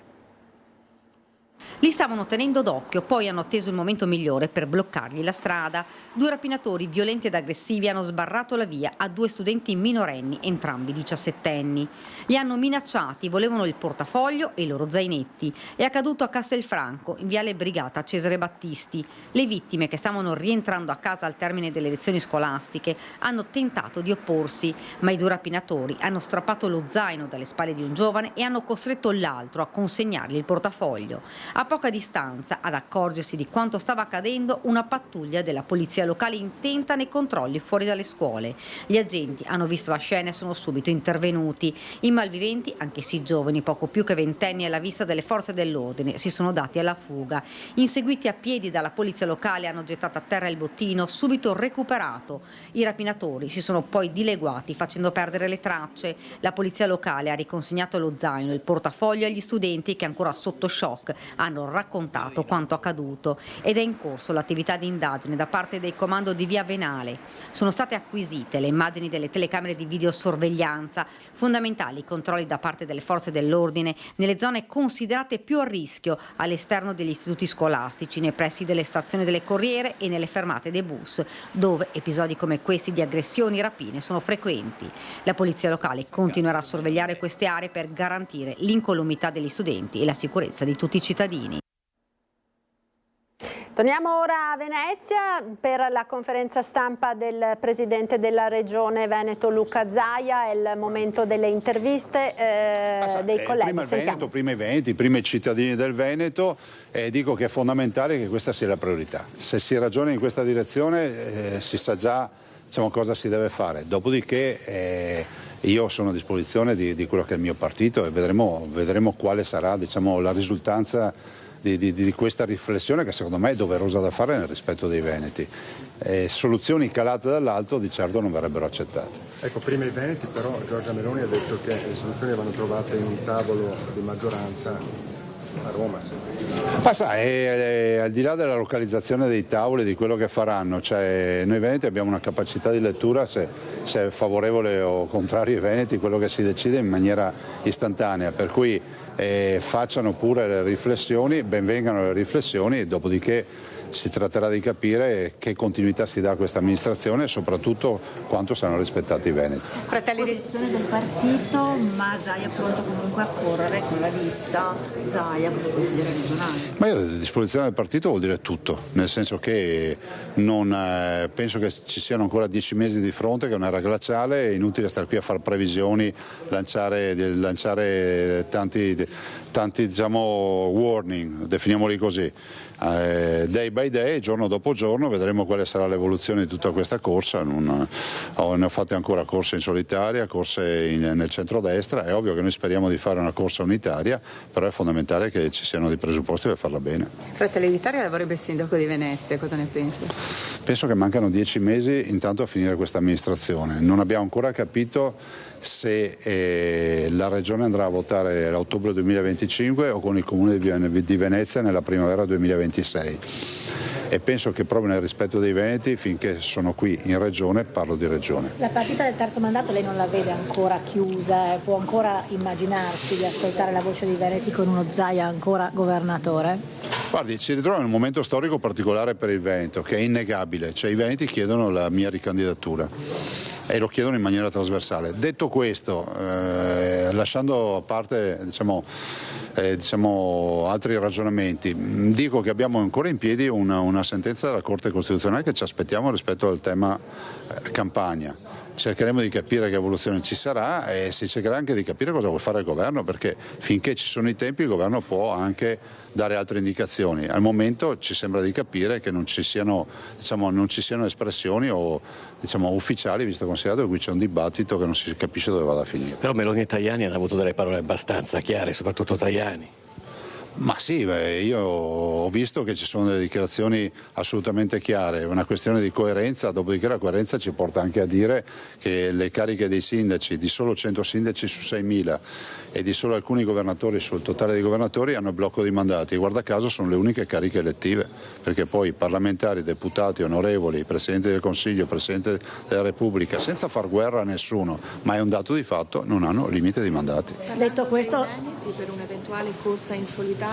[SPEAKER 13] Li stavano tenendo d'occhio, poi hanno atteso il momento migliore per bloccargli la strada. 2 rapinatori violenti ed aggressivi hanno sbarrato la via a 2 studenti minorenni, entrambi 17enni. Li hanno minacciati, volevano il portafoglio e i loro zainetti. È accaduto a Castelfranco, in viale Brigata Cesare Battisti. Le vittime, che stavano rientrando a casa al termine delle lezioni scolastiche, hanno tentato di opporsi, ma i 2 rapinatori hanno strappato lo zaino dalle spalle di un giovane e hanno costretto l'altro a consegnargli il portafoglio. A poca distanza, ad accorgersi di quanto stava accadendo, una pattuglia della polizia locale intenta nei controlli fuori dalle scuole. Gli agenti hanno visto la scena e sono subito intervenuti. I malviventi, anch'essi giovani, poco più che 20enni, alla vista delle forze dell'ordine, si sono dati alla fuga. Inseguiti a piedi dalla polizia locale, hanno gettato a terra il bottino, subito recuperato. I rapinatori si sono poi dileguati, facendo perdere le tracce. La polizia locale ha riconsegnato lo zaino e il portafoglio agli studenti, che ancora sotto shock hanno raccontato quanto accaduto, ed è in corso l'attività di indagine da parte del comando di Via Venale. Sono state acquisite le immagini delle telecamere di videosorveglianza, fondamentali controlli da parte delle forze dell'ordine nelle zone considerate più a rischio, all'esterno degli istituti scolastici, nei pressi delle stazioni delle corriere e nelle fermate dei bus, dove episodi come questi di aggressioni e rapine sono frequenti. La polizia locale continuerà a sorvegliare queste aree per garantire l'incolumità degli studenti e la sicurezza di tutti i cittadini.
[SPEAKER 1] Torniamo ora a Venezia per la conferenza stampa del Presidente della Regione Veneto Luca Zaia. È il momento delle interviste dei colleghi.
[SPEAKER 4] Prima i Veneti, prima i cittadini del Veneto, dico che è fondamentale che questa sia la priorità. Se si ragiona in questa direzione si sa già, diciamo, cosa si deve fare. Dopodiché io sono a disposizione di quello che è il mio partito e vedremo quale sarà, diciamo, la risultanza di questa riflessione, che secondo me è doverosa da fare nel rispetto dei veneti. Soluzioni calate dall'alto di certo non verrebbero accettate.
[SPEAKER 14] Ecco, prima i veneti, però Giorgia Meloni ha detto che le soluzioni vanno trovate in un tavolo di maggioranza a Roma.
[SPEAKER 4] Ma sai, al di là della localizzazione dei tavoli, di quello che faranno, cioè, noi veneti abbiamo una capacità di lettura, se è favorevole o contrario ai veneti, quello che si decide in maniera istantanea, per cui facciano pure le riflessioni, benvengano le riflessioni, e dopodiché si tratterà di capire che continuità si dà a questa amministrazione e soprattutto quanto saranno rispettati i veneti.
[SPEAKER 15] Fratelli di posizione del partito, ma Zaia è pronto comunque a correre con la lista Zaia come consigliere regionale.
[SPEAKER 4] Ma io, a disposizione del partito vuol dire tutto, nel senso che non penso che ci siano ancora 10 mesi di fronte, che è un'era glaciale, è inutile stare qui a fare previsioni, lanciare tanti diciamo warning, definiamoli così. Day by day, giorno dopo giorno, vedremo quale sarà l'evoluzione di tutta questa corsa. Ne ho fatte ancora corse in solitaria, corse nel centrodestra. È ovvio che noi speriamo di fare una corsa unitaria, però è fondamentale che ci siano dei presupposti per farla bene.
[SPEAKER 16] Fratelli d'Italia vorrebbe il sindaco di Venezia, cosa ne pensa?
[SPEAKER 4] Penso che mancano 10 mesi intanto a finire questa amministrazione. Non abbiamo ancora capito se la Regione andrà a votare a ottobre 2025 o con il Comune di Venezia nella primavera 2026. E penso che proprio nel rispetto dei veneti, finché sono qui in Regione, parlo di Regione.
[SPEAKER 17] La partita del terzo mandato lei non la vede ancora chiusa? Può ancora immaginarsi di ascoltare la voce dei veneti con uno Zaia ancora governatore?
[SPEAKER 4] Guardi, ci ritroviamo in un momento storico particolare per il Veneto, che è innegabile, cioè i veneti chiedono la mia ricandidatura e lo chiedono in maniera trasversale. Detto questo, lasciando a parte altri ragionamenti, dico che abbiamo ancora in piedi una sentenza della Corte Costituzionale che ci aspettiamo rispetto al tema campagna. Cercheremo di capire che evoluzione ci sarà e si cercherà anche di capire cosa vuole fare il governo, perché finché ci sono i tempi il governo può anche dare altre indicazioni. Al momento ci sembra di capire che non ci siano espressioni o ufficiali, visto e considerato che qui c'è un dibattito che non si capisce dove vada a finire.
[SPEAKER 18] Però Meloni e Tajani hanno avuto delle parole abbastanza chiare, soprattutto Tajani.
[SPEAKER 4] Ma sì, io ho visto che ci sono delle dichiarazioni assolutamente chiare, è una questione di coerenza, dopodiché la coerenza ci porta anche a dire che le cariche dei sindaci, di solo 100 sindaci su 6.000 e di solo alcuni governatori sul totale dei governatori hanno il blocco di mandati, e guarda caso sono le uniche cariche elettive, perché poi parlamentari, deputati, onorevoli, Presidente del Consiglio, Presidente della Repubblica, senza far guerra a nessuno, ma è un dato di fatto, non hanno limite di mandati.
[SPEAKER 17] Detto questo,
[SPEAKER 18] per un'eventuale corsa in solitaria,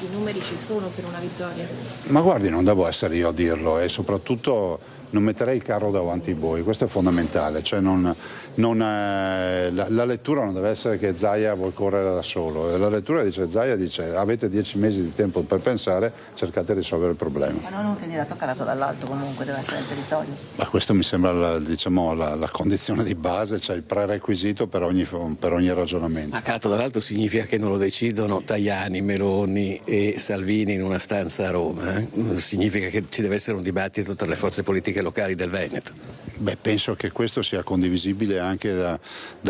[SPEAKER 18] i numeri ci sono per una vittoria?
[SPEAKER 4] Ma guardi, non devo essere io a dirlo, e soprattutto non metterei il carro davanti ai buoi, questo è fondamentale, cioè la lettura non deve essere che Zaia vuol correre da solo, la lettura dice avete 10 mesi di tempo per pensare, cercate di risolvere il problema.
[SPEAKER 15] Ma non un candidato calato dall'alto comunque, deve essere il territorio.
[SPEAKER 4] Ma questo mi sembra la condizione di base, cioè il prerequisito per ogni ragionamento.
[SPEAKER 19] Ma calato dall'alto significa che non lo decidono Tajani, Meloni e Salvini in una stanza a Roma, significa che ci deve essere un dibattito tra le forze politiche locali del Veneto.
[SPEAKER 4] Beh, penso che questo sia condivisibile anche da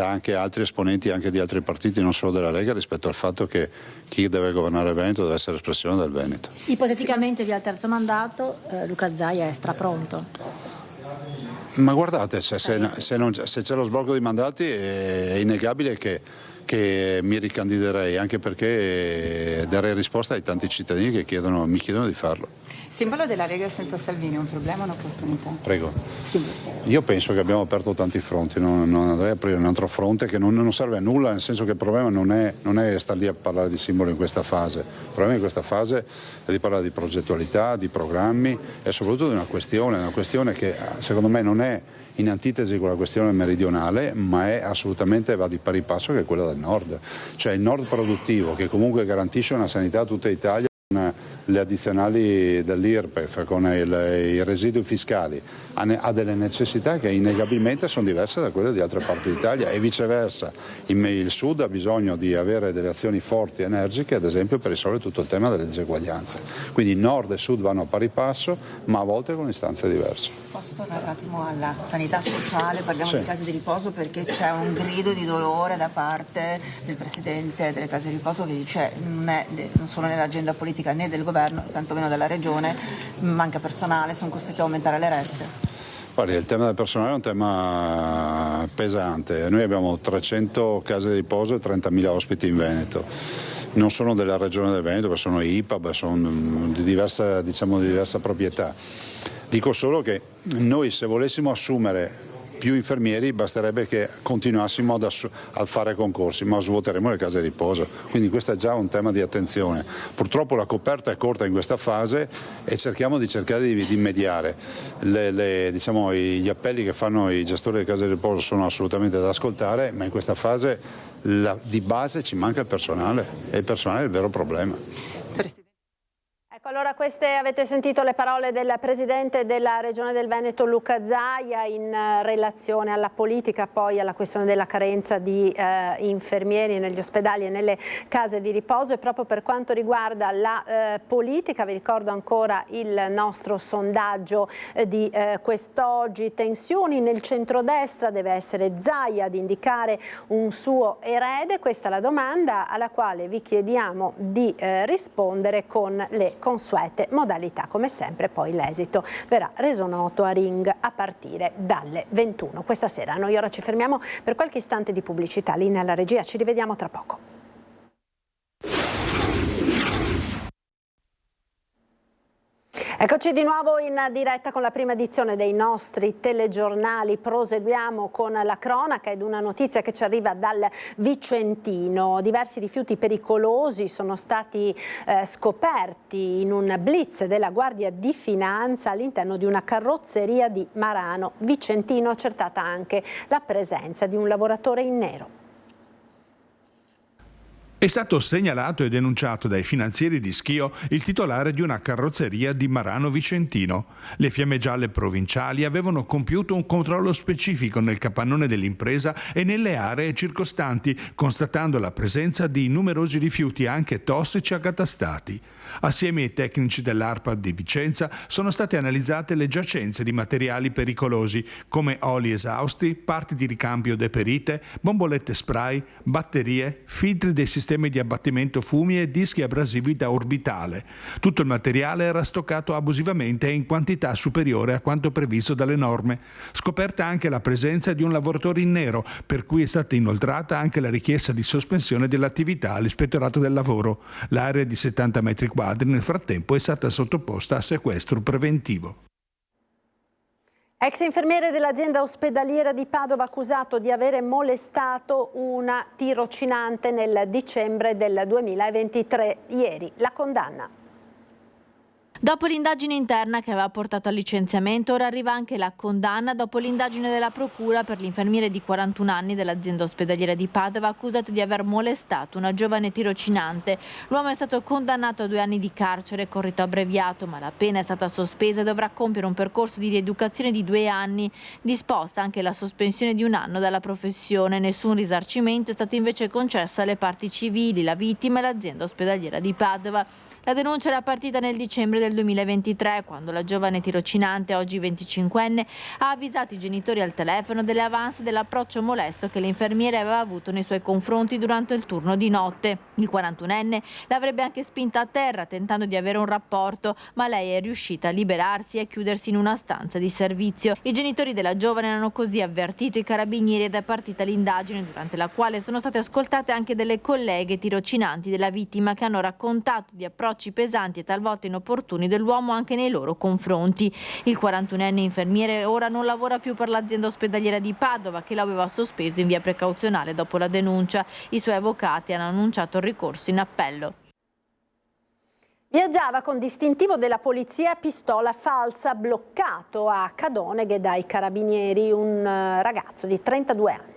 [SPEAKER 4] anche altri esponenti anche di altri partiti, non solo della Lega, rispetto al fatto che chi deve governare il Veneto deve essere espressione del Veneto.
[SPEAKER 17] ipoteticamente via il terzo mandato, Luca Zaia è strapronto.
[SPEAKER 4] Ma guardate, se c'è lo sblocco dei mandati è innegabile che mi ricandiderei, anche perché darei risposta ai tanti cittadini che mi chiedono di farlo.
[SPEAKER 16] Simbolo della Lega senza Salvini è un problema o un'opportunità?
[SPEAKER 4] Prego.
[SPEAKER 16] Sì.
[SPEAKER 4] Io penso che abbiamo aperto tanti fronti, non andrei a aprire un altro fronte che non serve a nulla, nel senso che il problema non è star lì a parlare di simbolo in questa fase. Il problema in questa fase è di parlare di progettualità, di programmi e soprattutto di una questione che secondo me non è in antitesi con la questione meridionale, ma è assolutamente, va di pari passo, che è quella del nord, cioè il nord produttivo che comunque garantisce una sanità a tutta Italia, con le addizionali dell'IRPEF, con i residui fiscali, ha delle necessità che innegabilmente sono diverse da quelle di altre parti d'Italia, e viceversa il sud ha bisogno di avere delle azioni forti e energiche, ad esempio per risolvere tutto il tema delle diseguaglianze. Quindi nord e sud vanno a pari passo, ma a volte con istanze diverse.
[SPEAKER 15] Posso tornare un attimo alla sanità sociale, parliamo di case di riposo, perché c'è un grido di dolore da parte del Presidente delle case di riposo che dice non solo nell'agenda politica né del governo, tantomeno della regione, manca personale, sono costretti a aumentare le rette.
[SPEAKER 4] Guardi, il tema del personale è un tema pesante, noi abbiamo 300 case di riposo e 30.000 ospiti in Veneto. Non sono della regione del Veneto, sono IPAB, sono di diversa proprietà. Dico solo che noi, se volessimo assumere più infermieri, basterebbe che continuassimo a fare concorsi, ma svuoteremo le case di riposo. Quindi questo è già un tema di attenzione. Purtroppo la coperta è corta in questa fase e cerchiamo di mediare. Gli appelli che fanno i gestori delle case di riposo sono assolutamente da ascoltare, ma in questa fase di base ci manca il personale, e il personale è il vero problema.
[SPEAKER 1] Ecco, allora avete sentito le parole del Presidente della Regione del Veneto Luca Zaia in relazione alla politica, poi alla questione della carenza di infermieri negli ospedali e nelle case di riposo. E proprio per quanto riguarda la politica, vi ricordo ancora il nostro sondaggio di quest'oggi: tensioni nel centrodestra, deve essere Zaia ad indicare un suo erede? Questa è la domanda alla quale vi chiediamo di rispondere con le consuete modalità. Come sempre poi l'esito verrà reso noto a Ring a partire dalle 21 questa sera. Noi ora ci fermiamo per qualche istante di pubblicità. Linea alla regia, ci rivediamo tra poco. Eccoci di nuovo in diretta con la prima edizione dei nostri telegiornali. Proseguiamo con la cronaca ed una notizia che ci arriva dal Vicentino. Diversi rifiuti pericolosi sono stati scoperti in un blitz della Guardia di Finanza all'interno di una carrozzeria di Marano Vicentino, accertata anche la presenza di un lavoratore in nero.
[SPEAKER 20] È stato segnalato e denunciato dai finanzieri di Schio il titolare di una carrozzeria di Marano Vicentino. Le Fiamme Gialle provinciali avevano compiuto un controllo specifico nel capannone dell'impresa e nelle aree circostanti, constatando la presenza di numerosi rifiuti anche tossici accatastati. Assieme ai tecnici dell'ARPAD di Vicenza sono state analizzate le giacenze di materiali pericolosi come oli esausti, parti di ricambio deperite, bombolette spray, batterie, filtri dei sistemi sistemi di abbattimento fumi e dischi abrasivi da orbitale. Tutto il materiale era stoccato abusivamente e in quantità superiore a quanto previsto dalle norme. Scoperta anche la presenza di un lavoratore in nero, per cui è stata inoltrata anche la richiesta di sospensione dell'attività all'Ispettorato del Lavoro. L'area di 70 metri quadri nel frattempo è stata sottoposta a sequestro preventivo.
[SPEAKER 1] Ex infermiere dell'azienda ospedaliera di Padova accusato di avere molestato una tirocinante nel dicembre del 2023. Ieri la condanna.
[SPEAKER 8] Dopo l'indagine interna che aveva portato al licenziamento, ora arriva anche la condanna dopo l'indagine della procura per l'infermiere di 41 anni dell'azienda ospedaliera di Padova accusato di aver molestato una giovane tirocinante. L'uomo è stato condannato a 2 anni di carcere con rito abbreviato, ma la pena è stata sospesa e dovrà compiere un percorso di rieducazione di 2 anni. Disposta anche la sospensione di 1 anno dalla professione. Nessun risarcimento è stato invece concesso alle parti civili, la vittima e l'azienda ospedaliera di Padova. La denuncia era partita nel dicembre del 2023, quando la giovane tirocinante, oggi 25enne, ha avvisato i genitori al telefono delle avance dell'approccio molesto che l'infermiere aveva avuto nei suoi confronti durante il turno di notte. Il 41enne l'avrebbe anche spinta a terra tentando di avere un rapporto, ma lei è riuscita a liberarsi e a chiudersi in una stanza di servizio. I genitori della giovane hanno così avvertito i carabinieri ed è partita l'indagine, durante la quale sono state ascoltate anche delle colleghe tirocinanti della vittima che hanno raccontato di approcci pesanti e talvolta inopportuni dell'uomo anche nei loro confronti. Il 41enne infermiere ora non lavora più per l'azienda ospedaliera di Padova, che l'aveva sospeso in via precauzionale dopo la denuncia. I suoi avvocati hanno annunciato il ricorso in appello.
[SPEAKER 1] Viaggiava con distintivo della polizia a pistola falsa, bloccato a Cadoneghe dai carabinieri un ragazzo di 32 anni.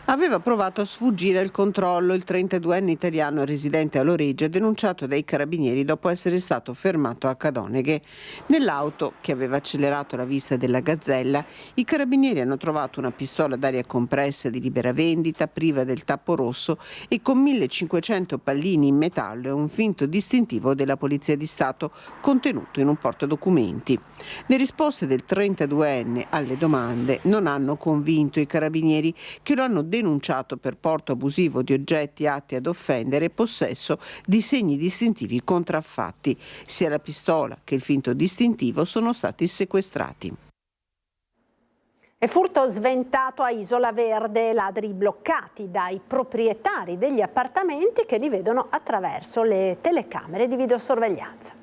[SPEAKER 6] Aveva provato a sfuggire al controllo. Il 32enne italiano residente a Loreggio è denunciato dai carabinieri dopo essere stato fermato a Cadoneghe. Nell'auto, che aveva accelerato alla vista della gazzella, i carabinieri hanno trovato una pistola d'aria compressa di libera vendita, priva del tappo rosso e con 1500 pallini in metallo e un finto distintivo della Polizia di Stato contenuto in un portadocumenti. Le risposte del 32enne alle domande non hanno convinto i carabinieri, che lo hanno denunciato per porto abusivo di oggetti atti ad offendere e possesso di segni distintivi contraffatti. Sia la pistola che il finto distintivo sono stati sequestrati.
[SPEAKER 1] E furto sventato a Isola Verde, ladri bloccati dai proprietari degli appartamenti che li vedono attraverso le telecamere di videosorveglianza.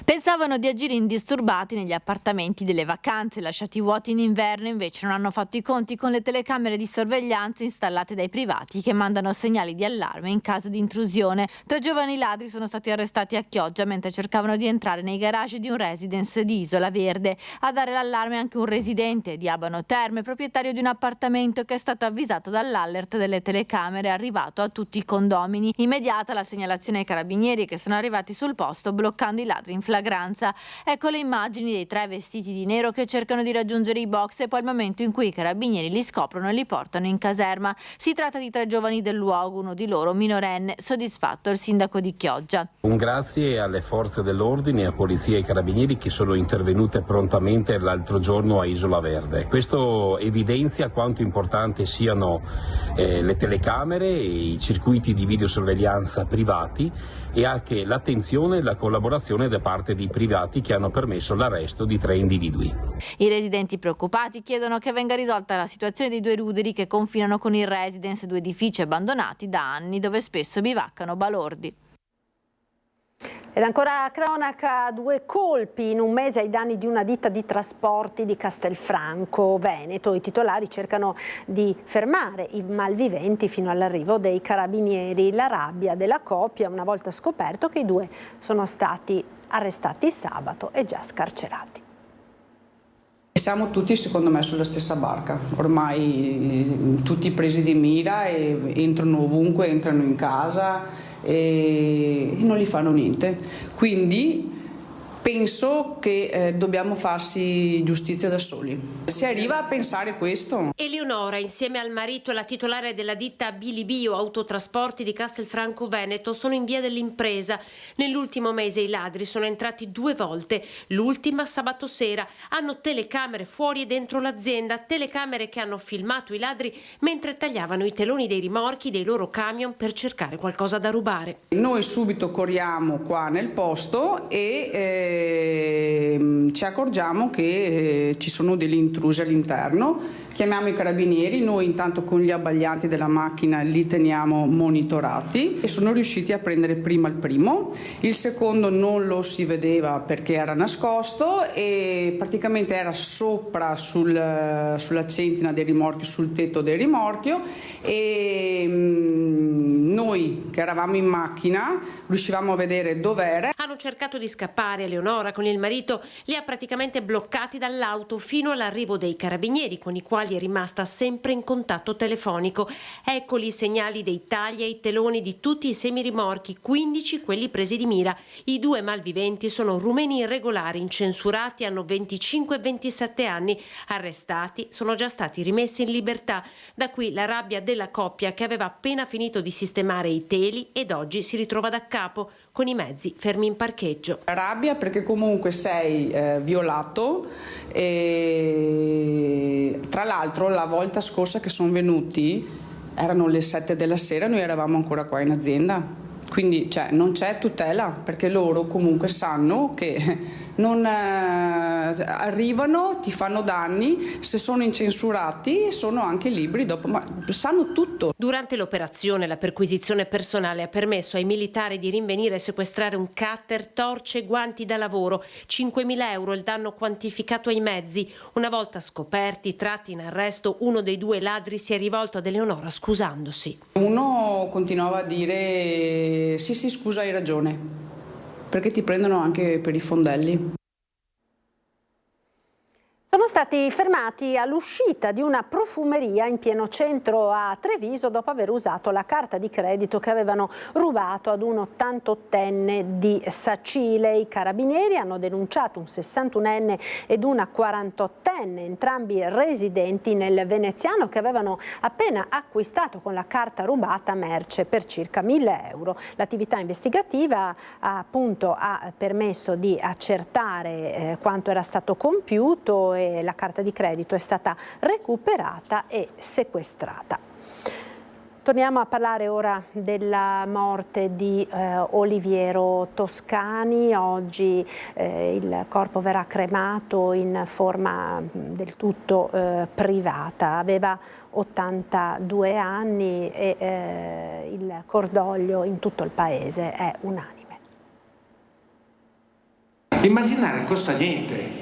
[SPEAKER 8] Pensavano di agire indisturbati negli appartamenti delle vacanze lasciati vuoti in inverno, invece non hanno fatto i conti con le telecamere di sorveglianza installate dai privati che mandano segnali di allarme in caso di intrusione. 3 giovani ladri sono stati arrestati a Chioggia mentre cercavano di entrare nei garage di un residence di Isola Verde. A dare l'allarme anche un residente di Abano Terme, proprietario di un appartamento, che è stato avvisato dall'alert delle telecamere arrivato a tutti i condomini. Immediata la segnalazione ai carabinieri, che sono arrivati sul posto bloccando i ladri in flagranza. Ecco le immagini dei 3 vestiti di nero che cercano di raggiungere i box e poi il momento in cui i carabinieri li scoprono e li portano in caserma. Si tratta di 3 giovani del luogo, uno di loro minorenne. Soddisfatto il sindaco di Chioggia.
[SPEAKER 21] Un grazie alle forze dell'ordine, a polizia e carabinieri che sono intervenute prontamente l'altro giorno a Isola Verde. Questo evidenzia quanto importante siano le telecamere e i circuiti di videosorveglianza privati e anche l'attenzione e la collaborazione da parte di privati che hanno permesso l'arresto di 3 individui.
[SPEAKER 8] I residenti preoccupati chiedono che venga risolta la situazione dei 2 ruderi che confinano con il residence, 2 edifici abbandonati da anni dove spesso bivaccano balordi.
[SPEAKER 1] Ed ancora cronaca, 2 colpi in un mese ai danni di una ditta di trasporti di Castelfranco Veneto. I titolari cercano di fermare i malviventi fino all'arrivo dei carabinieri. La rabbia della coppia una volta scoperto che i 2 sono stati arrestati sabato e già scarcerati.
[SPEAKER 22] Siamo tutti secondo me sulla stessa barca, ormai tutti presi di mira e entrano ovunque, entrano in casa e non gli fanno niente. Quindi penso che dobbiamo farsi giustizia da soli. Si arriva a pensare questo.
[SPEAKER 2] Eleonora, insieme al marito e la titolare della ditta Bilibio Autotrasporti di Castelfranco Veneto, sono in via dell'Impresa. Nell'ultimo mese i ladri sono entrati 2 volte, l'ultima sabato sera. Hanno telecamere fuori e dentro l'azienda, telecamere che hanno filmato i ladri mentre tagliavano i teloni dei rimorchi dei loro camion per cercare qualcosa da rubare.
[SPEAKER 22] Noi subito corriamo qua nel posto e ci accorgiamo che ci sono degli intrusi all'interno. Chiamiamo i carabinieri, noi intanto con gli abbaglianti della macchina li teniamo monitorati e sono riusciti a prendere prima il primo, il secondo non lo si vedeva perché era nascosto e praticamente era sopra sulla centina dei rimorchi, sul tetto del rimorchio e noi che eravamo in macchina riuscivamo a vedere dov'era.
[SPEAKER 2] Hanno cercato di scappare, Eleonora con il marito li ha praticamente bloccati dall'auto fino all'arrivo dei carabinieri con i quali è rimasta sempre in contatto telefonico. Eccoli i segnali dei tagli ai teloni di tutti i semirimorchi, 15 quelli presi di mira. I 2 malviventi sono rumeni irregolari, incensurati, hanno 25 e 27 anni. Arrestati, sono già stati rimessi in libertà. Da qui la rabbia della coppia che aveva appena finito di sistemare i teli ed oggi si ritrova da capo con i mezzi fermi in parcheggio.
[SPEAKER 22] Rabbia perché comunque sei violato e tra l'altro la volta scorsa che sono venuti erano le 7 della sera, noi eravamo ancora qua in azienda, quindi non c'è tutela perché loro comunque sanno che non arrivano, ti fanno danni, se sono incensurati sono anche liberi dopo, ma sanno tutto.
[SPEAKER 2] Durante l'operazione la perquisizione personale ha permesso ai militari di rinvenire e sequestrare un cutter, torce e guanti da lavoro, 5.000 euro il danno quantificato ai mezzi. Una volta scoperti, tratti in arresto, uno dei 2 ladri si è rivolto ad Eleonora scusandosi.
[SPEAKER 22] Uno continuava a dire sì scusa hai ragione, perché ti prendono anche per i fondelli.
[SPEAKER 1] Sono stati fermati all'uscita di una profumeria in pieno centro a Treviso dopo aver usato la carta di credito che avevano rubato ad un 88enne di Sacile. I carabinieri hanno denunciato un 61enne ed una 48enne, entrambi residenti nel veneziano, che avevano appena acquistato con la carta rubata merce per circa 1.000 euro. L'attività investigativa ha permesso di accertare quanto era stato compiuto e la carta di credito è stata recuperata e sequestrata. Torniamo a parlare ora della morte di Oliviero Toscani. Oggi il corpo verrà cremato in forma del tutto privata. Aveva 82 anni e il cordoglio in tutto il paese è unanime.
[SPEAKER 3] Immaginare costa niente.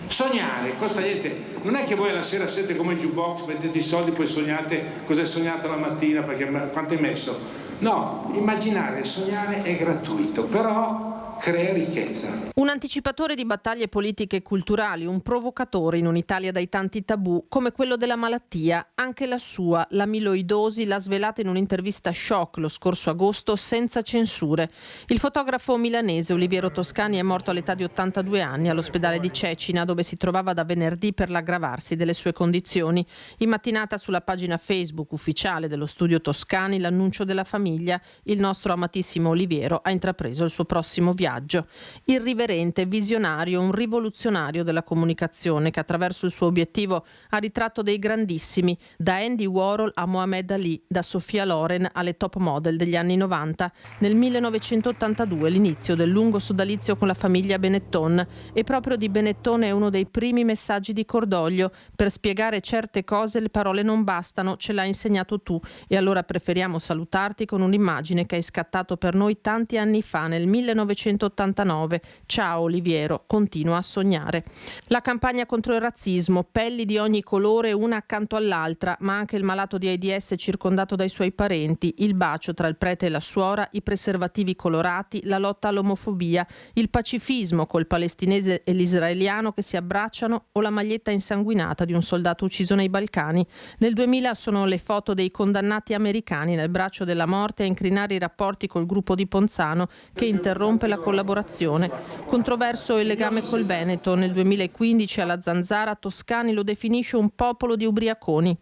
[SPEAKER 3] Sognare costa niente, non è che voi alla sera siete come il jukebox, mettete i soldi poi sognate cosa hai sognato la mattina, perché quanto hai messo. No, immaginare e sognare è gratuito, però crea ricchezza.
[SPEAKER 12] Un anticipatore di battaglie politiche e culturali, un provocatore in un'Italia dai tanti tabù, come quello della malattia. Anche la sua, l'amiloidosi, l'ha svelata in un'intervista shock lo scorso agosto senza censure. Il fotografo milanese Oliviero Toscani è morto all'età di 82 anni all'ospedale di Cecina, dove si trovava da venerdì per l'aggravarsi delle sue condizioni. In mattinata sulla pagina Facebook ufficiale dello studio Toscani l'annuncio della famiglia: il nostro amatissimo Oliviero ha intrapreso il suo prossimo viaggio. Irriverente, visionario, un rivoluzionario della comunicazione che attraverso il suo obiettivo ha ritratto dei grandissimi, da Andy Warhol a Mohamed Ali, da Sofia Loren alle top model degli anni 90. Nel 1982 l'inizio del lungo sodalizio con la famiglia Benetton, e proprio di Benetton è uno dei primi messaggi di cordoglio: per spiegare certe cose le parole non bastano, ce l'hai insegnato tu, e allora preferiamo salutarti con un'immagine che hai scattato per noi tanti anni fa, nel 1989. Ciao Oliviero, continua a sognare. La campagna contro il razzismo, pelli di ogni colore una accanto all'altra, ma anche il malato di AIDS circondato dai suoi parenti, il bacio tra il prete e la suora, i preservativi colorati, la lotta all'omofobia, il pacifismo col palestinese e l'israeliano che si abbracciano, o la maglietta insanguinata di un soldato ucciso nei Balcani. Nel 2000 sono le foto dei condannati americani nel braccio della morte a incrinare i rapporti col gruppo di Ponzano che interrompe la collaborazione. Controverso il legame col Veneto. Nel 2015 alla Zanzara Toscani lo definisce un popolo di ubriaconi.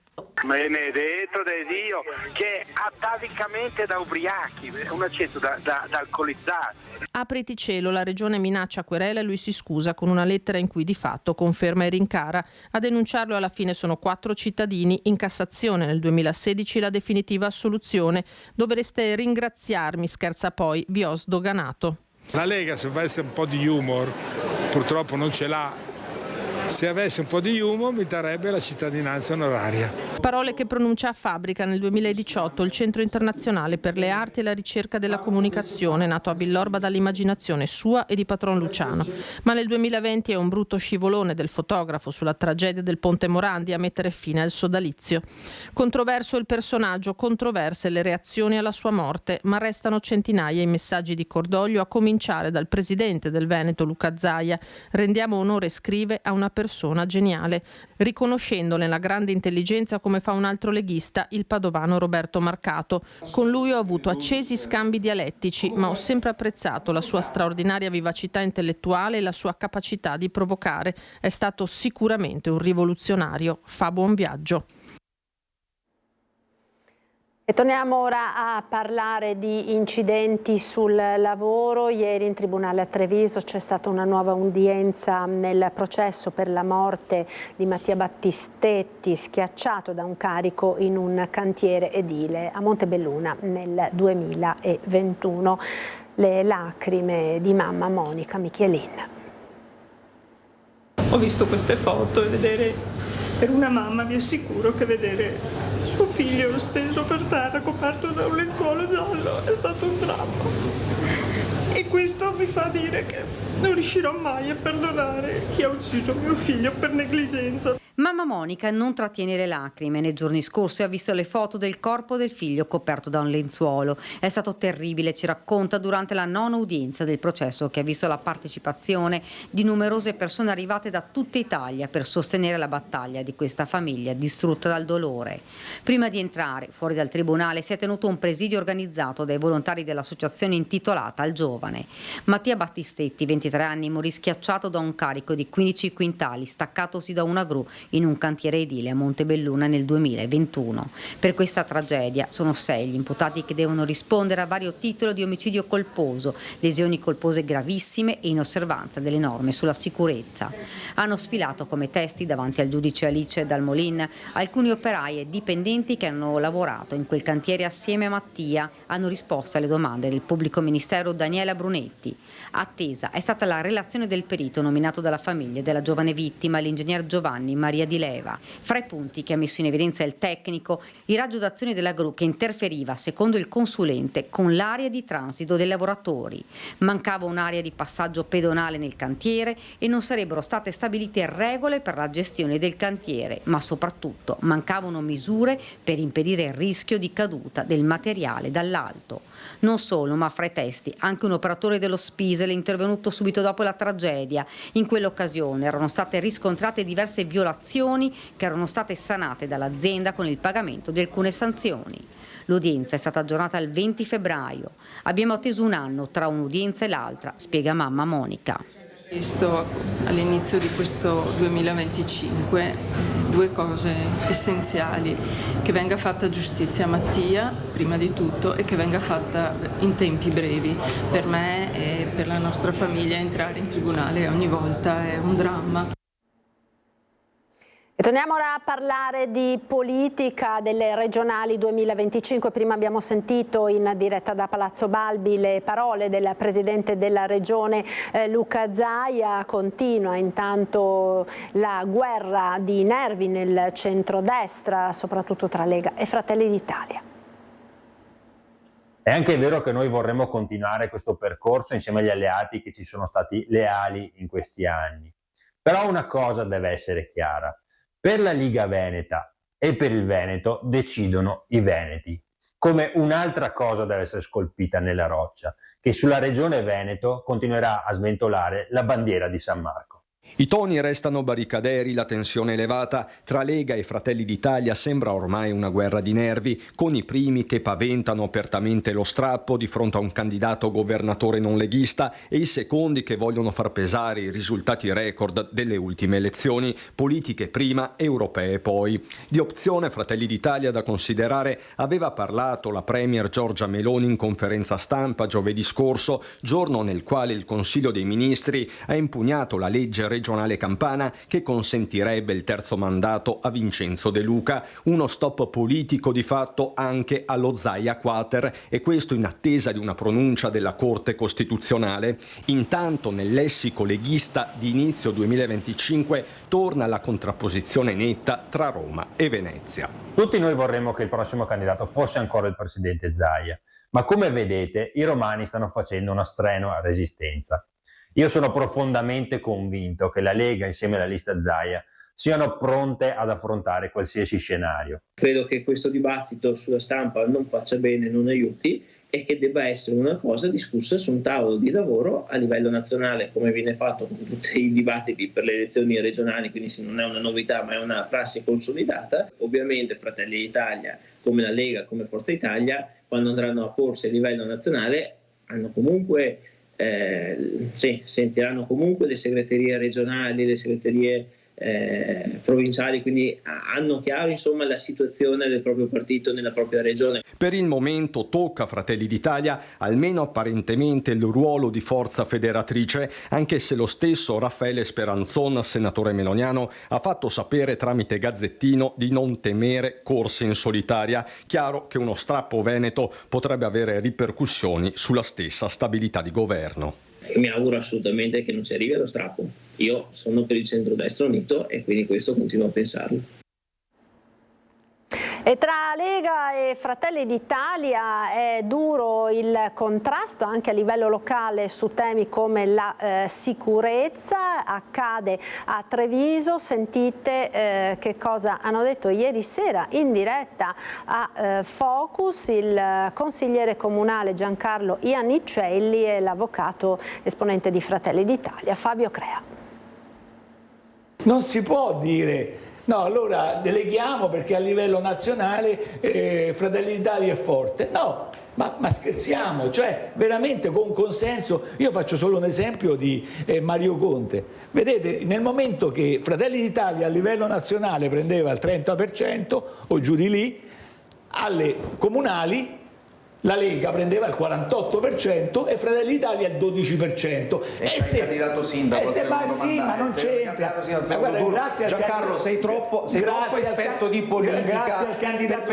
[SPEAKER 5] Benedetto de Dio, che è atavicamente da ubriachi, è un accento da alcolizzati.
[SPEAKER 12] Apriti cielo, la regione minaccia querela e lui si scusa con una lettera in cui di fatto conferma e rincara. A denunciarlo alla fine sono 4 cittadini. In Cassazione nel 2016 la definitiva assoluzione. Dovreste ringraziarmi, scherza poi, vi ho sdoganato.
[SPEAKER 3] La Lega, se avesse un po' di humor, purtroppo non ce l'ha. Se avesse un po' di humor mi darebbe la cittadinanza onoraria.
[SPEAKER 12] Parole che pronuncia a Fabbrica nel 2018, il Centro Internazionale per le Arti e la Ricerca della Comunicazione, nato a Villorba dall'immaginazione sua e di Patron Luciano. Ma nel 2020 è un brutto scivolone del fotografo sulla tragedia del Ponte Morandi a mettere fine al sodalizio. Controverso il personaggio, controverse le reazioni alla sua morte, ma restano centinaia i messaggi di cordoglio, a cominciare dal presidente del Veneto Luca Zaia. Rendiamo onore, scrive, a una persona geniale, riconoscendone la grande intelligenza come fa un altro leghista, il padovano Roberto Marcato. Con lui ho avuto accesi scambi dialettici, ma ho sempre apprezzato la sua straordinaria vivacità intellettuale e la sua capacità di provocare. È stato sicuramente un rivoluzionario. Fa buon viaggio.
[SPEAKER 1] E torniamo ora a parlare di incidenti sul lavoro. Ieri in tribunale a Treviso c'è stata una nuova udienza nel processo per la morte di Mattia Battistetti, schiacciato da un carico in un cantiere edile a Montebelluna nel 2021. Le lacrime di mamma Monica Michelin.
[SPEAKER 7] Ho visto queste foto e vedere, per una mamma vi assicuro che vedere suo figlio steso per terra coperto da un lenzuolo giallo è stato un dramma. E questo mi fa dire che non riuscirò mai a perdonare chi ha ucciso mio figlio per negligenza.
[SPEAKER 13] Mamma Monica non trattiene le lacrime. Nei giorni scorsi ha visto le foto del corpo del figlio coperto da un lenzuolo. È stato terribile, ci racconta, durante la 9ª udienza del processo, che ha visto la partecipazione di numerose persone arrivate da tutta Italia per sostenere la battaglia di questa famiglia distrutta dal dolore. Prima di entrare fuori dal tribunale si è tenuto un presidio organizzato dai volontari dell'associazione intitolata al giovane. Mattia Battistetti, 23 anni, morì schiacciato da un carico di 15 quintali staccatosi da una gru in un cantiere edile a Montebelluna nel 2021. Per questa tragedia sono 6 gli imputati che devono rispondere a vario titolo di omicidio colposo, lesioni colpose gravissime e inosservanza delle norme sulla sicurezza. Hanno sfilato come testi davanti al giudice Alice Dalmolin alcuni operai e dipendenti che hanno lavorato in quel cantiere assieme a Mattia. Hanno risposto alle domande del pubblico ministero Daniela Brunetti. Attesa è stata la relazione del perito nominato dalla famiglia della giovane vittima, l'ingegner Giovanni Maria Di Leva. Fra i punti che ha messo in evidenza il tecnico, il raggio d'azione della gru che interferiva, secondo il consulente, con l'area di transito dei lavoratori. Mancava un'area di passaggio pedonale nel cantiere e non sarebbero state stabilite regole per la gestione del cantiere, ma soprattutto mancavano misure per impedire il rischio di caduta del materiale dall'alto. Non solo, ma fra i testi anche un operatore dello Spisel è intervenuto subito dopo la tragedia. In quell'occasione erano state riscontrate diverse violazioni che erano state sanate dall'azienda con il pagamento di alcune sanzioni. L'udienza è stata aggiornata il 20 febbraio. Abbiamo atteso un anno tra un'udienza e l'altra, spiega mamma Monica.
[SPEAKER 7] Visto all'inizio di questo 2025 due cose essenziali: che venga fatta giustizia a Mattia prima di tutto e che venga fatta in tempi brevi. Per me e per la nostra famiglia entrare in tribunale ogni volta è un dramma.
[SPEAKER 1] E torniamo ora a parlare di politica delle regionali 2025. Prima abbiamo sentito in diretta da Palazzo Balbi le parole del presidente della regione Luca Zaia. Continua intanto la guerra di nervi nel centrodestra, soprattutto tra Lega e Fratelli d'Italia.
[SPEAKER 23] È anche vero che noi vorremmo continuare questo percorso insieme agli alleati che ci sono stati leali in questi anni. Però una cosa deve essere chiara. Per la Liga Veneta e per il Veneto decidono i veneti, come un'altra cosa deve essere scolpita nella roccia, che sulla regione Veneto continuerà a sventolare la bandiera di San Marco.
[SPEAKER 9] I toni restano barricaderi, la tensione elevata tra Lega e Fratelli d'Italia sembra ormai una guerra di nervi, con i primi che paventano apertamente lo strappo di fronte a un candidato governatore non leghista e i secondi che vogliono far pesare i risultati record delle ultime elezioni, politiche prima, europee poi. Di opzione Fratelli d'Italia da considerare aveva parlato la premier Giorgia Meloni in conferenza stampa giovedì scorso, giorno nel quale il Consiglio dei Ministri ha impugnato la legge regionale campana che consentirebbe il terzo mandato a Vincenzo De Luca, uno stop politico di fatto anche allo Zaia Quater, e questo in attesa di una pronuncia della Corte Costituzionale. Intanto nel lessico leghista di inizio 2025 torna la contrapposizione netta tra Roma e Venezia.
[SPEAKER 23] Tutti noi vorremmo che il prossimo candidato fosse ancora il presidente Zaia, ma come vedete i romani stanno facendo una strenua resistenza. Io sono profondamente convinto che la Lega insieme alla lista Zaia siano pronte ad affrontare qualsiasi scenario.
[SPEAKER 10] Credo che questo dibattito sulla stampa non faccia bene, non aiuti, e che debba essere una cosa discussa su un tavolo di lavoro a livello nazionale, come viene fatto con tutti i dibattiti per le elezioni regionali, quindi non è una novità ma è una prassi consolidata. Ovviamente Fratelli d'Italia, come la Lega, come Forza Italia, quando andranno a porsi a livello nazionale hanno comunque sentiranno comunque le segreterie regionali, le segreterie provinciali, quindi hanno chiaro insomma la situazione del proprio partito nella propria regione.
[SPEAKER 9] Per il momento tocca a Fratelli d'Italia, almeno apparentemente, il ruolo di forza federatrice, anche se lo stesso Raffaele Speranzon, senatore meloniano, ha fatto sapere tramite Gazzettino di non temere corse in solitaria. Chiaro che uno strappo veneto potrebbe avere ripercussioni sulla stessa stabilità di governo.
[SPEAKER 10] Mi auguro assolutamente che non si arrivi allo strappo. Io sono per il centrodestra unito e quindi questo continuo a pensarlo.
[SPEAKER 1] E tra Lega e Fratelli d'Italia è duro il contrasto anche a livello locale su temi come la sicurezza. Accade a Treviso, sentite che cosa hanno detto ieri sera in diretta a Focus il consigliere comunale Giancarlo Iannicelli e l'avvocato esponente di Fratelli d'Italia Fabio Crea.
[SPEAKER 11] Non si può dire no, allora deleghiamo perché a livello nazionale Fratelli d'Italia è forte. No, ma scherziamo, cioè veramente con consenso. Io faccio solo un esempio di Mario Conte. Vedete, nel momento che Fratelli d'Italia a livello nazionale prendeva il 30% o giù di lì, alle comunali la Lega prendeva il 48% e Fratelli d'Italia il 12%.
[SPEAKER 24] E se candidato sindaco
[SPEAKER 11] ma non c'entra.
[SPEAKER 24] Giancarlo, sei troppo esperto di politica per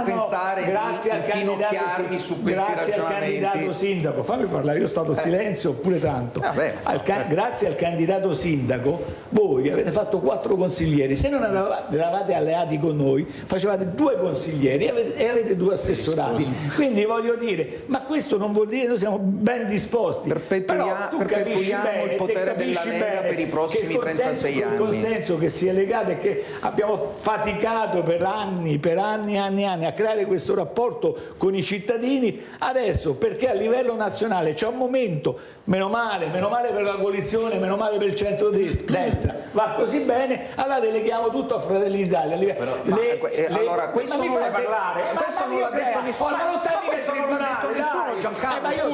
[SPEAKER 24] pensare di infinocchiarmi su questi ragionamenti.
[SPEAKER 11] Grazie al candidato sindaco, fammi parlare, io ho stato silenzio oppure tanto. Grazie al candidato sindaco voi avete fatto 4 consiglieri, se non eravate alleati con noi facevate 2 consiglieri e avete 2 assessorati. Quindi voglio dire, ma questo non vuol dire che noi siamo ben disposti.
[SPEAKER 24] Perpetuiamo il potere della Lega per i prossimi 36 anni.
[SPEAKER 11] Il consenso che si è legato e che abbiamo faticato per anni a creare questo rapporto con i cittadini, adesso perché a livello nazionale c'è un momento, meno male per la coalizione, meno male per il centro-destra, va così bene, allora deleghiamo tutto a Fratelli d'Italia.
[SPEAKER 24] Allora questo non l'ha detto nessuno. Questo non l'ha detto nessuno, Giancarlo, scusami,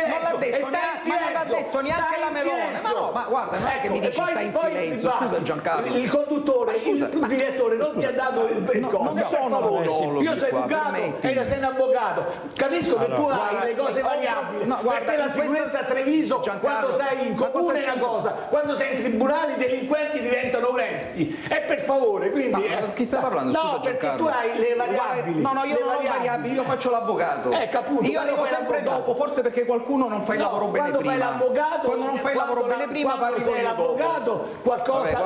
[SPEAKER 24] non l'ha detto neanche la Melone. Ma guarda, non è che mi dici stai in silenzio, scusa Giancarlo.
[SPEAKER 11] Il conduttore, il direttore non ti ha dato il coso.
[SPEAKER 24] Non sono monologhi.
[SPEAKER 11] Io sono educato e sei un avvocato. Capisco che tu hai le cose variabili. Perché la sicurezza a Treviso, quando sei in comune è una cosa, quando sei in tribunale i delinquenti diventano onesti. E per favore, quindi...
[SPEAKER 24] Chi sta parlando? Scusa Giancarlo.
[SPEAKER 11] No, perché tu hai le variabili.
[SPEAKER 24] No, io non ho variabili, io faccio l'avvocato.
[SPEAKER 11] Appunto,
[SPEAKER 24] io arrivo sempre dopo, forse perché qualcuno non fa il lavoro bene prima. Quando non fai il lavoro bene prima arrivo io dopo.
[SPEAKER 11] Qualcosa,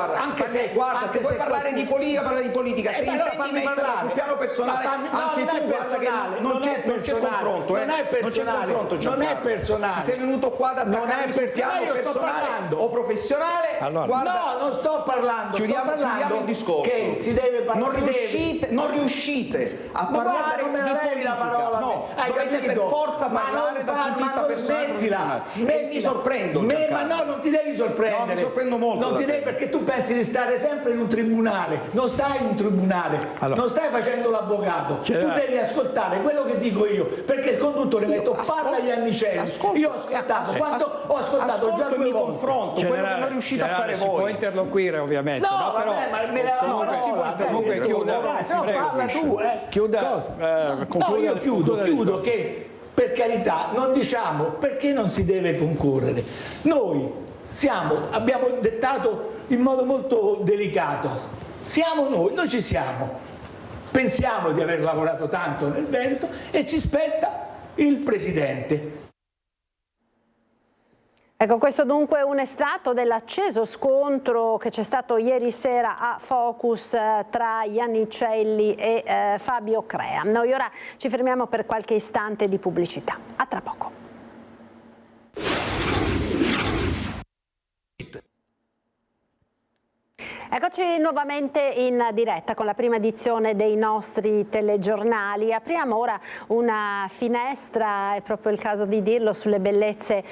[SPEAKER 24] guarda, se vuoi parlare di politica, parla di politica. Se intendi metterla sul piano personale, anche tu guarda che non c'è confronto,
[SPEAKER 11] non è personale, non è personale.
[SPEAKER 24] Se sei venuto qua ad attaccarmi sul piano personale o professionale, guarda,
[SPEAKER 11] no, non sto parlando,
[SPEAKER 24] chiudiamo il discorso.
[SPEAKER 11] Che si deve parlare,
[SPEAKER 24] non riuscite a parlare di politica. No, dovete per forza parlare dal punto di vista personale. personale. E mi sorprendo,
[SPEAKER 11] ma no, non ti devi sorprendere.
[SPEAKER 24] No, mi sorprendo molto.
[SPEAKER 11] Non ti devi, perché tu pensi di stare sempre in un tribunale. Non stai in un tribunale, non stai facendo l'avvocato. Tu devi ascoltare quello che dico io, perché il conduttore mi ha detto parla agli Annicelli. Io ho ascoltato, quando ho ascoltato già 2 volte.
[SPEAKER 24] Confronto, quello che non riuscite a fare voi.
[SPEAKER 14] Si può interloquire ovviamente.
[SPEAKER 11] No, vabbè, ma me la
[SPEAKER 14] comunque chiuda.
[SPEAKER 11] Parla tu, No, io chiudo che per carità non diciamo perché non si deve concorrere. Noi abbiamo dettato in modo molto delicato. Siamo noi ci siamo. Pensiamo di aver lavorato tanto nel Veneto e ci spetta il Presidente.
[SPEAKER 1] Ecco, questo dunque è un estratto dell'acceso scontro che c'è stato ieri sera a Focus tra Iannicelli e Fabio Crea. Noi ora ci fermiamo per qualche istante di pubblicità. A tra poco. Eccoci nuovamente in diretta con la prima edizione dei nostri telegiornali. Apriamo ora una finestra, è proprio il caso di dirlo, sulle bellezze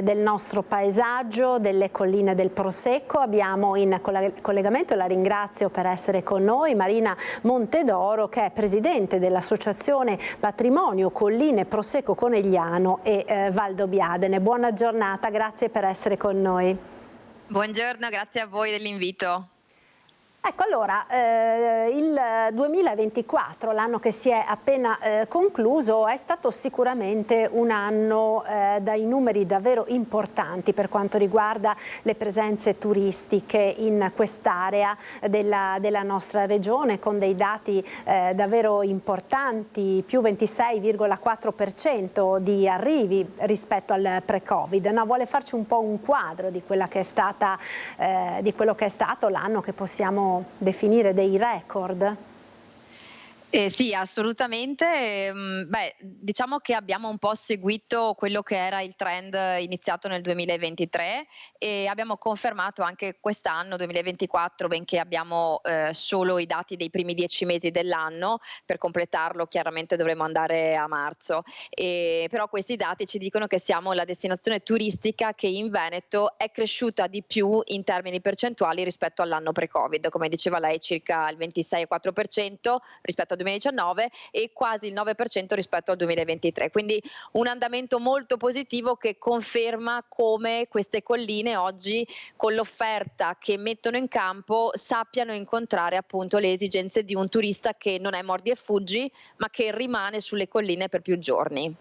[SPEAKER 1] del nostro paesaggio, delle colline del Prosecco. Abbiamo in collegamento, e la ringrazio per essere con noi, Marina Montedoro, che è presidente dell'associazione Patrimonio Colline Prosecco Conegliano e Valdobbiadene. Buona giornata, grazie per essere con noi.
[SPEAKER 17] Buongiorno, grazie a voi dell'invito.
[SPEAKER 1] Ecco, allora, il 2024, l'anno che si è appena concluso, è stato sicuramente un anno dai numeri davvero importanti per quanto riguarda le presenze turistiche in quest'area della nostra regione, con dei dati davvero importanti, più 26,4% di arrivi rispetto al pre-Covid. No, vuole farci un po' un quadro di quella che è stata, di quello che è stato l'anno che possiamo definire dei record?
[SPEAKER 17] Sì, assolutamente. Diciamo che abbiamo un po' seguito quello che era il trend iniziato nel 2023 e abbiamo confermato anche quest'anno 2024, benché abbiamo solo i dati dei primi 10 mesi dell'anno. Per completarlo chiaramente dovremo andare a marzo, però questi dati ci dicono che siamo la destinazione turistica che in Veneto è cresciuta di più in termini percentuali rispetto all'anno pre-Covid, come diceva lei circa il 26,4% rispetto al 2019 e quasi il 9% rispetto al 2023, quindi un andamento molto positivo che conferma come queste colline oggi, con l'offerta che mettono in campo, sappiano incontrare appunto le esigenze di un turista che non è mordi e fuggi, ma che rimane sulle colline per più giorni.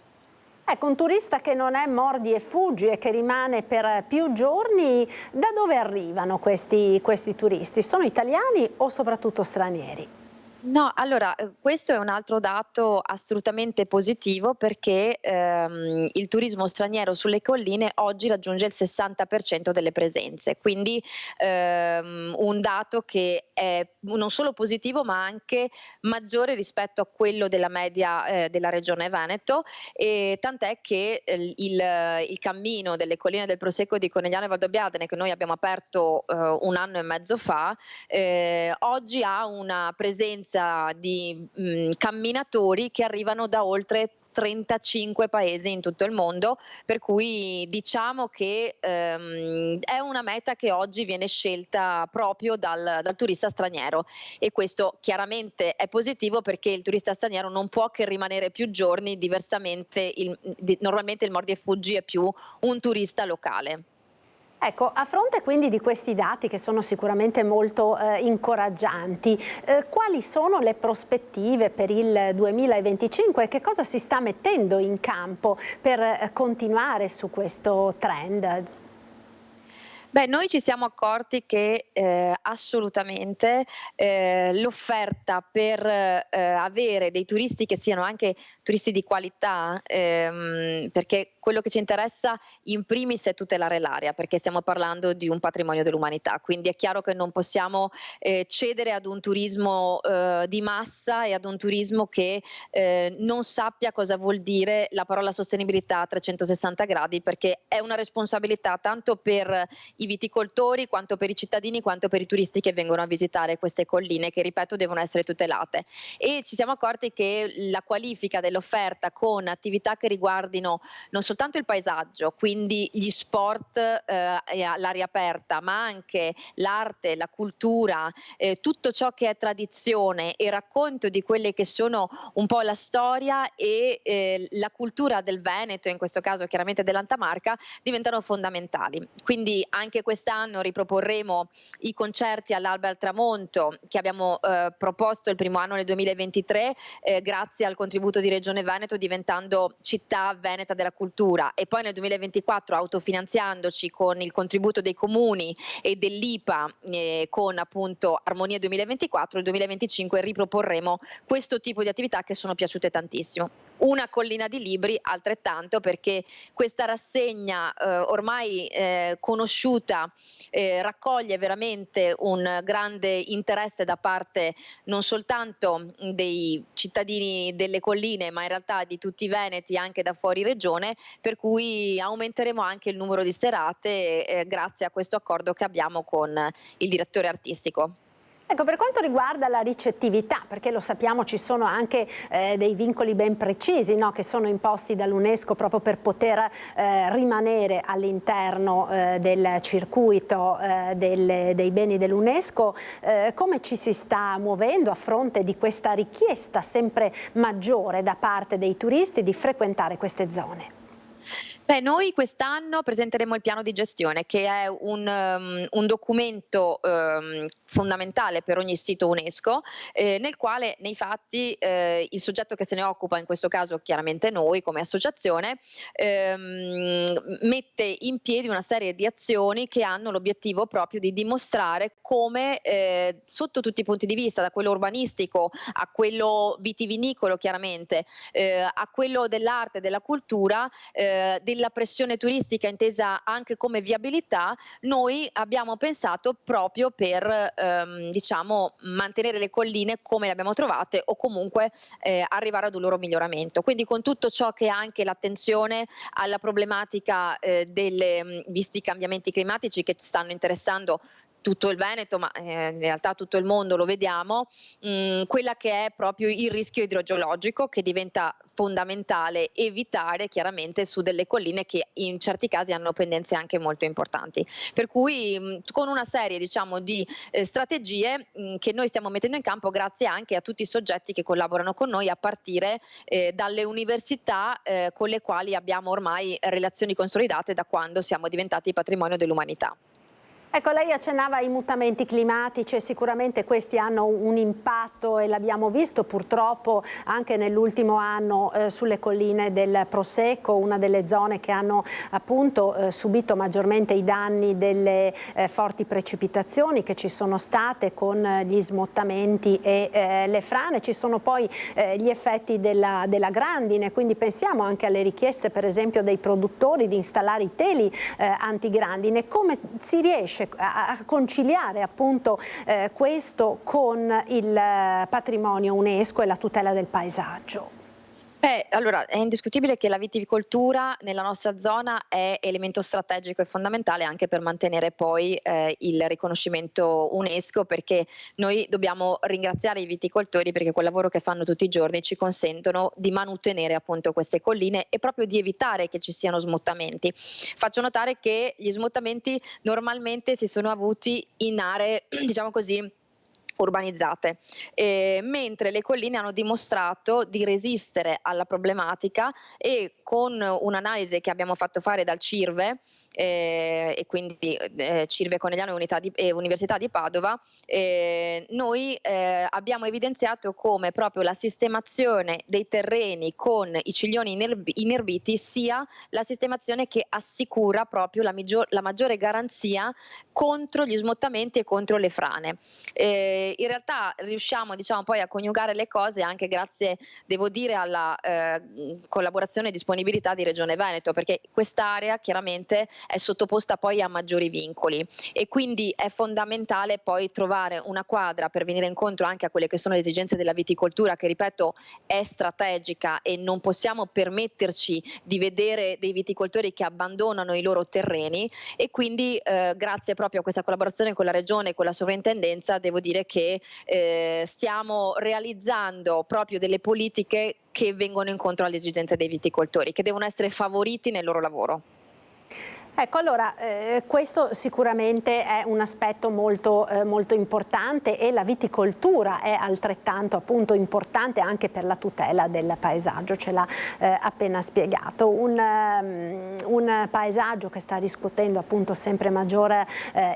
[SPEAKER 1] Ecco, un turista che non è mordi e fuggi e che rimane per più giorni, da dove arrivano questi turisti? Sono italiani o soprattutto stranieri?
[SPEAKER 17] No, allora questo è un altro dato assolutamente positivo, perché il turismo straniero sulle colline oggi raggiunge il 60% delle presenze, quindi un dato che è non solo positivo ma anche maggiore rispetto a quello della media della regione Veneto, e tant'è che il cammino delle colline del Prosecco di Conegliano e Valdobbiadene, che noi abbiamo aperto 1 anno e mezzo fa, oggi ha una presenza di camminatori che arrivano da oltre 35 paesi in tutto il mondo, per cui diciamo che è una meta che oggi viene scelta proprio dal turista straniero, e questo chiaramente è positivo perché il turista straniero non può che rimanere più giorni, diversamente normalmente il mordi e fuggi è più un turista locale.
[SPEAKER 1] Ecco, a fronte quindi di questi dati che sono sicuramente molto incoraggianti, quali sono le prospettive per il 2025 e che cosa si sta mettendo in campo per continuare su questo trend?
[SPEAKER 17] Beh, noi ci siamo accorti che assolutamente l'offerta per avere dei turisti che siano anche turisti di qualità, perché quello che ci interessa in primis è tutelare l'area, perché stiamo parlando di un patrimonio dell'umanità, quindi è chiaro che non possiamo cedere ad un turismo di massa e ad un turismo che non sappia cosa vuol dire la parola sostenibilità a 360 gradi, perché è una responsabilità tanto per i viticoltori, quanto per i cittadini, quanto per i turisti che vengono a visitare queste colline, che ripeto devono essere tutelate. E ci siamo accorti che la qualifica dell'offerta con attività che riguardino non soltanto il paesaggio, quindi gli sport all'aria aperta, ma anche l'arte, la cultura, tutto ciò che è tradizione e racconto di quelle che sono un po' la storia e la cultura del Veneto, in questo caso chiaramente dell'Antamarca, diventano fondamentali. Quindi anche quest'anno riproporremo i concerti all'alba e al tramonto che abbiamo proposto il primo anno nel 2023 grazie al contributo di Regione Veneto, diventando città veneta della cultura, e poi nel 2024 autofinanziandoci con il contributo dei comuni e dell'IPA con appunto Armonia 2024, nel 2025 riproporremo questo tipo di attività che sono piaciute tantissimo. Una collina di libri altrettanto, perché questa rassegna ormai conosciuta raccoglie veramente un grande interesse da parte non soltanto dei cittadini delle colline, ma in realtà di tutti i veneti anche da fuori regione, per cui aumenteremo anche il numero di serate grazie a questo accordo che abbiamo con il direttore artistico.
[SPEAKER 1] Ecco, per quanto riguarda la ricettività, perché lo sappiamo ci sono anche dei vincoli ben precisi, no, che sono imposti dall'UNESCO proprio per poter rimanere all'interno del circuito dei beni dell'UNESCO, come ci si sta muovendo a fronte di questa richiesta sempre maggiore da parte dei turisti di frequentare queste zone?
[SPEAKER 17] Noi quest'anno presenteremo il piano di gestione, che è un documento fondamentale per ogni sito UNESCO, nel quale nei fatti il soggetto che se ne occupa, in questo caso chiaramente noi come associazione, mette in piedi una serie di azioni che hanno l'obiettivo proprio di dimostrare come sotto tutti i punti di vista, da quello urbanistico a quello vitivinicolo chiaramente, a quello dell'arte, della cultura, della pressione turistica intesa anche come viabilità, noi abbiamo pensato proprio per diciamo mantenere le colline come le abbiamo trovate o comunque arrivare ad un loro miglioramento. Quindi con tutto ciò che è anche l'attenzione alla problematica visti i cambiamenti climatici che ci stanno interessando tutto il Veneto, ma in realtà tutto il mondo, lo vediamo, quella che è proprio il rischio idrogeologico, che diventa fondamentale evitare chiaramente su delle colline che in certi casi hanno pendenze anche molto importanti. Per cui con una serie diciamo di strategie che noi stiamo mettendo in campo grazie anche a tutti i soggetti che collaborano con noi, a partire dalle università con le quali abbiamo ormai relazioni consolidate da quando siamo diventati patrimonio dell'umanità.
[SPEAKER 1] Ecco, lei accennava ai mutamenti climatici e sicuramente questi hanno un impatto e l'abbiamo visto purtroppo anche nell'ultimo anno sulle colline del Prosecco, una delle zone che hanno appunto subito maggiormente i danni delle forti precipitazioni che ci sono state con gli smottamenti e le frane. Ci sono poi gli effetti della grandine, quindi pensiamo anche alle richieste per esempio dei produttori di installare i teli antigrandine. Come si riesce a conciliare appunto questo con il patrimonio UNESCO e la tutela del paesaggio?
[SPEAKER 17] Allora è indiscutibile che la viticoltura nella nostra zona è elemento strategico e fondamentale anche per mantenere poi il riconoscimento UNESCO, perché noi dobbiamo ringraziare i viticoltori perché quel lavoro che fanno tutti i giorni ci consentono di manutenere appunto queste colline e proprio di evitare che ci siano smottamenti. Faccio notare che gli smottamenti normalmente si sono avuti in aree diciamo così urbanizzate, mentre le colline hanno dimostrato di resistere alla problematica, e con un'analisi che abbiamo fatto fare dal CIRVE e quindi CIRVE Conegliano e Università di Padova, noi abbiamo evidenziato come proprio la sistemazione dei terreni con i ciglioni inerbiti sia la sistemazione che assicura proprio la maggiore garanzia contro gli smottamenti e contro le frane. In realtà riusciamo diciamo poi a coniugare le cose anche grazie, devo dire, alla collaborazione e disponibilità di Regione Veneto, perché quest'area chiaramente è sottoposta poi a maggiori vincoli e quindi è fondamentale poi trovare una quadra per venire incontro anche a quelle che sono le esigenze della viticoltura, che ripeto è strategica, e non possiamo permetterci di vedere dei viticoltori che abbandonano i loro terreni, e quindi grazie proprio a questa collaborazione con la Regione e con la Sovrintendenza devo dire che che stiamo realizzando proprio delle politiche che vengono incontro alle esigenze dei viticoltori, che devono essere favoriti nel loro lavoro.
[SPEAKER 1] Ecco, allora questo sicuramente è un aspetto molto importante, e la viticoltura è altrettanto appunto importante anche per la tutela del paesaggio, ce l'ha appena spiegato. Un paesaggio che sta riscuotendo appunto sempre maggiore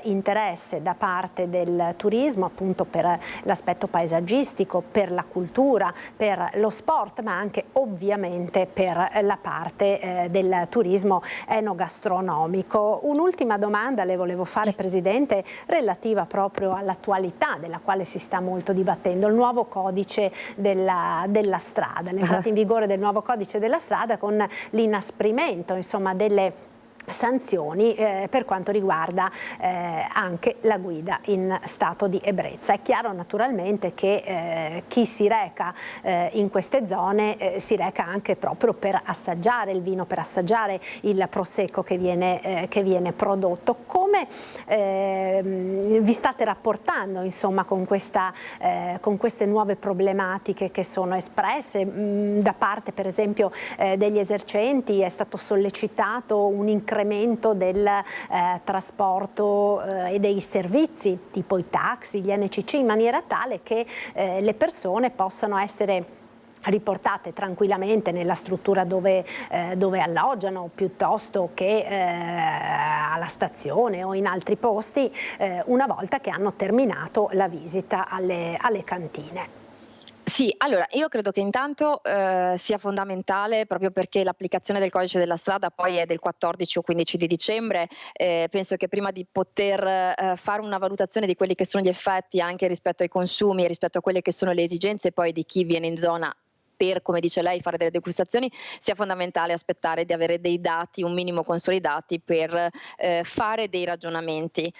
[SPEAKER 1] interesse da parte del turismo, appunto per l'aspetto paesaggistico, per la cultura, per lo sport, ma anche ovviamente per la parte del turismo enogastronomico. Un'ultima domanda le volevo fare, Presidente, relativa proprio all'attualità della quale si sta molto dibattendo, il nuovo codice della strada, l'entrata in vigore del nuovo codice della strada con l'inasprimento, insomma, delle sanzioni per quanto riguarda anche la guida in stato di ebbrezza. È chiaro naturalmente che chi si reca in queste zone si reca anche proprio per assaggiare il vino, per assaggiare il prosecco che viene prodotto. Come vi state rapportando, insomma, con queste nuove problematiche che sono espresse da parte, per esempio, degli esercenti? È stato sollecitato un incremento del trasporto e dei servizi tipo i taxi, gli NCC, in maniera tale che le persone possano essere riportate tranquillamente nella struttura dove alloggiano, piuttosto che alla stazione o in altri posti, una volta che hanno terminato la visita alle cantine.
[SPEAKER 17] Sì, allora io credo che intanto sia fondamentale, proprio perché l'applicazione del codice della strada poi è del 14 o 15 di dicembre, penso che prima di poter fare una valutazione di quelli che sono gli effetti anche rispetto ai consumi e rispetto a quelle che sono le esigenze poi di chi viene in zona per, come dice lei, fare delle degustazioni, sia fondamentale aspettare di avere dei dati un minimo consolidati per fare dei ragionamenti.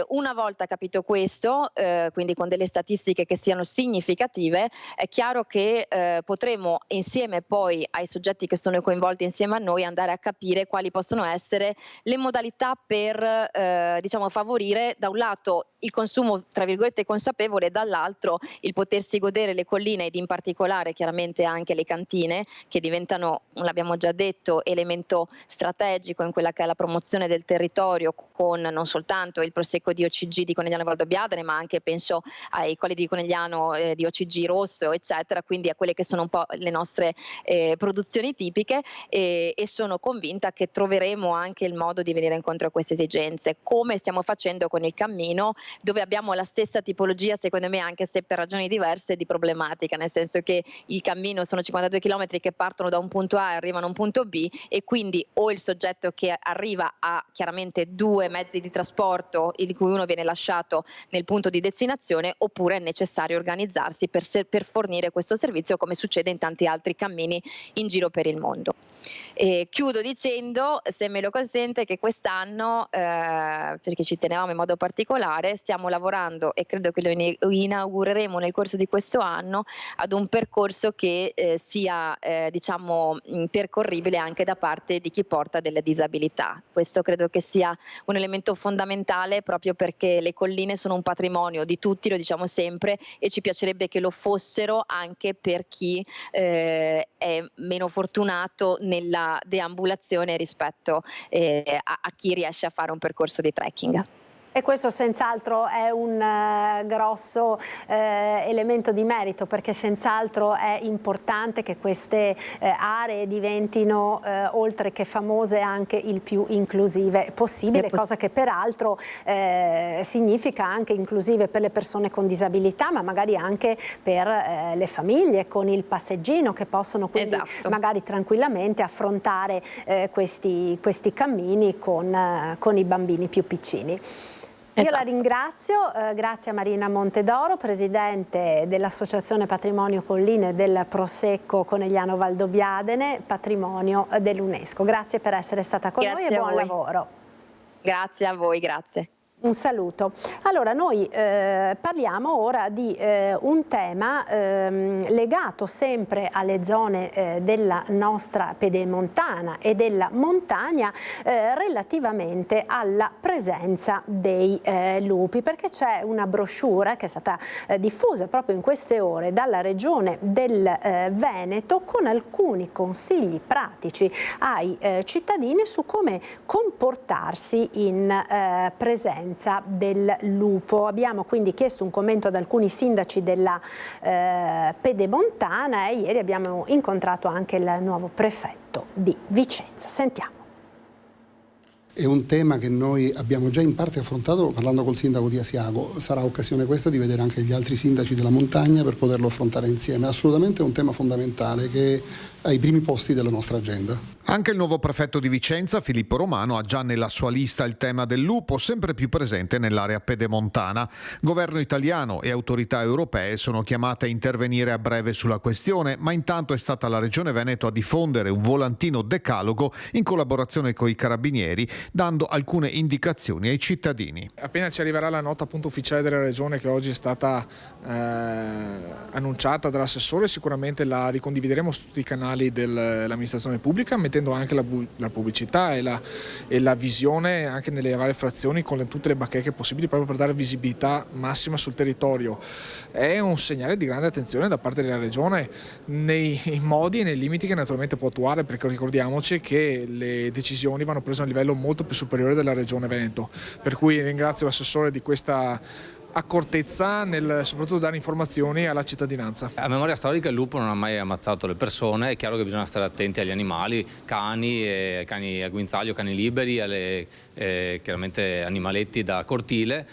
[SPEAKER 17] Una volta capito questo, quindi con delle statistiche che siano significative, è chiaro che potremo insieme poi ai soggetti che sono coinvolti insieme a noi andare a capire quali possono essere le modalità per diciamo favorire da un lato il consumo tra virgolette consapevole, dall'altro il potersi godere le colline ed in particolare chiaramente anche le cantine, che diventano, l'abbiamo già detto, elemento strategico in quella che è la promozione del territorio, con non soltanto il prosecco di OCG di Conegliano Valdobbiadene, ma anche penso ai colli di Conegliano di OCG rosso, eccetera, quindi a quelle che sono un po' le nostre produzioni tipiche, e sono convinta che troveremo anche il modo di venire incontro a queste esigenze, come stiamo facendo con il cammino, dove abbiamo la stessa tipologia, secondo me, anche se per ragioni diverse, di problematica, nel senso che il cammino sono 52 km che partono da un punto A e arrivano a un punto B, e quindi o il soggetto che arriva ha chiaramente due mezzi di trasporto, di cui uno viene lasciato nel punto di destinazione, oppure è necessario organizzarsi per fornire questo servizio, come succede in tanti altri cammini in giro per il mondo. Chiudo dicendo, se me lo consente, che quest'anno, perché ci tenevamo in modo particolare, stiamo lavorando, e credo che lo inaugureremo nel corso di questo anno, ad un percorso che sia diciamo percorribile anche da parte di chi porta delle disabilità. Questo credo che sia un elemento fondamentale, proprio perché le colline sono un patrimonio di tutti, lo diciamo sempre, e ci piacerebbe che lo fossero anche per chi è meno fortunato nella deambulazione rispetto a chi riesce a fare un percorso di trekking.
[SPEAKER 1] E questo senz'altro è un grosso elemento di merito, perché senz'altro è importante che queste aree diventino, oltre che famose, anche il più inclusive possibile, cosa che peraltro significa anche inclusive per le persone con disabilità, ma magari anche per le famiglie con il passeggino, che possono quindi magari tranquillamente affrontare questi cammini con i bambini più piccini. Io la ringrazio, grazie a Marina Montedoro, Presidente dell'Associazione Patrimonio Colline del Prosecco Conegliano Valdobbiadene, patrimonio dell'UNESCO. Grazie per essere stata con noi e buon lavoro.
[SPEAKER 17] Grazie a voi, grazie.
[SPEAKER 1] Un saluto. Allora noi parliamo ora di un tema legato sempre alle zone della nostra pedemontana e della montagna relativamente alla presenza dei lupi, perché c'è una brochure che è stata diffusa proprio in queste ore dalla regione del Veneto con alcuni consigli pratici ai cittadini su come comportarsi in presenza del lupo. Abbiamo quindi chiesto un commento ad alcuni sindaci della pedemontana e ieri abbiamo incontrato anche il nuovo prefetto di Vicenza. Sentiamo.
[SPEAKER 15] È un tema che noi abbiamo già in parte affrontato parlando col sindaco di Asiago. Sarà occasione questa di vedere anche gli altri sindaci della montagna per poterlo affrontare insieme. Assolutamente è un tema fondamentale che è ai primi posti della nostra agenda.
[SPEAKER 16] Anche il nuovo prefetto di Vicenza, Filippo Romano, ha già nella sua lista il tema del lupo, sempre più presente nell'area pedemontana. Governo italiano e autorità europee sono chiamate a intervenire a breve sulla questione, ma intanto è stata la Regione Veneto a diffondere un volantino decalogo in collaborazione con i carabinieri, dando alcune indicazioni ai cittadini.
[SPEAKER 18] Appena ci arriverà la nota appunto ufficiale della Regione, che oggi è stata annunciata dall'assessore, sicuramente la ricondivideremo su tutti i canali dell'amministrazione pubblica, mettendo anche la pubblicità e la visione anche nelle varie frazioni con tutte le bacheche possibili, proprio per dare visibilità massima sul territorio. È un segnale di grande attenzione da parte della Regione nei modi e nei limiti che naturalmente può attuare, perché ricordiamoci che le decisioni vanno prese a un livello molto più superiore della Regione Veneto, per cui ringrazio l'assessore di questa accortezza nel soprattutto dare informazioni alla cittadinanza.
[SPEAKER 19] A memoria storica il lupo non ha mai ammazzato le persone, è chiaro che bisogna stare attenti agli animali, cani a guinzaglio, cani liberi, alle chiaramente animaletti da cortile,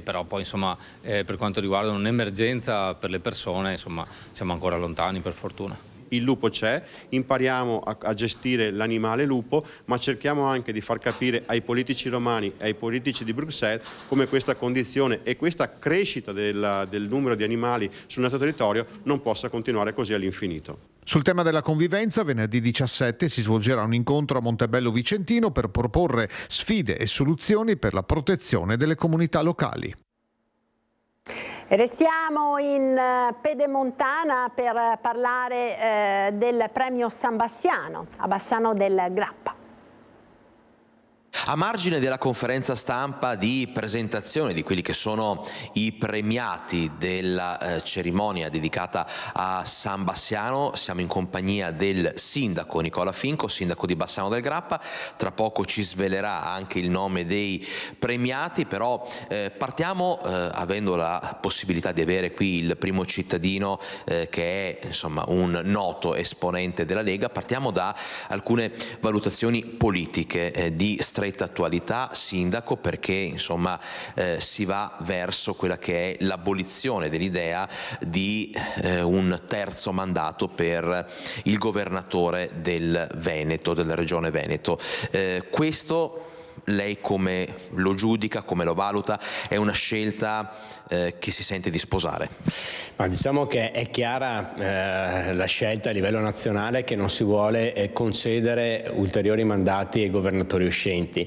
[SPEAKER 19] però poi insomma per quanto riguarda un'emergenza per le persone insomma siamo ancora lontani, per fortuna.
[SPEAKER 25] Il lupo c'è, impariamo a gestire l'animale lupo, ma cerchiamo anche di far capire ai politici romani e ai politici di Bruxelles come questa condizione e questa crescita del numero di animali sul nostro territorio non possa continuare così all'infinito.
[SPEAKER 16] Sul tema della convivenza, venerdì 17 si svolgerà un incontro a Montebello Vicentino per proporre sfide e soluzioni per la protezione delle comunità locali.
[SPEAKER 1] Restiamo in pedemontana per parlare del premio San Bassiano a Bassano del Grappa.
[SPEAKER 26] A margine della conferenza stampa di presentazione di quelli che sono i premiati della cerimonia dedicata a San Bassiano, siamo in compagnia del sindaco Nicola Finco, sindaco di Bassano del Grappa. Tra poco ci svelerà anche il nome dei premiati, però partiamo avendo la possibilità di avere qui il primo cittadino che è insomma un noto esponente della Lega. Partiamo da alcune valutazioni politiche di stretta attualità, sindaco, perché insomma si va verso quella che è l'abolizione dell'idea di un terzo mandato per il governatore del Veneto, della regione Veneto. Questo lei come lo giudica, come lo valuta? È una scelta che si sente di sposare?
[SPEAKER 27] Ma diciamo che è chiara la scelta a livello nazionale che non si vuole concedere ulteriori mandati ai governatori uscenti.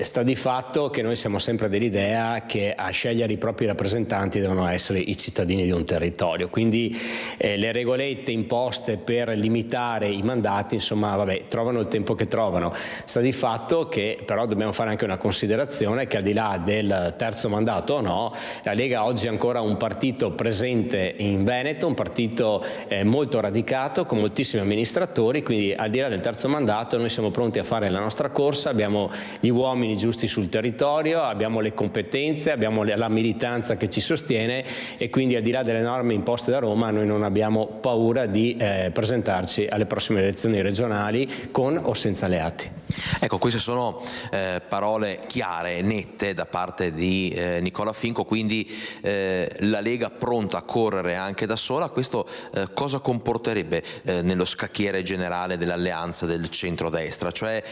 [SPEAKER 27] Sta di fatto che noi siamo sempre dell'idea che a scegliere i propri rappresentanti devono essere i cittadini di un territorio, quindi le regolette imposte per limitare i mandati insomma vabbè, trovano il tempo che trovano. Sta di fatto che però dobbiamo fare anche una considerazione che al di là del terzo mandato o no, la Lega oggi è ancora un partito presente in Veneto, un partito molto radicato con moltissimi amministratori, quindi al di là del terzo mandato noi siamo pronti a fare la nostra corsa, abbiamo gli uomini giusti sul territorio, abbiamo le competenze, abbiamo la militanza che ci sostiene e quindi al di là delle norme imposte da Roma noi non abbiamo paura di presentarci alle prossime elezioni regionali con o senza alleati.
[SPEAKER 26] Ecco, queste sono parole chiare e nette da parte di Nicola Finco, quindi la Lega pronta a correre anche da sola. Questo cosa comporterebbe nello scacchiere generale dell'alleanza del centrodestra? Cioè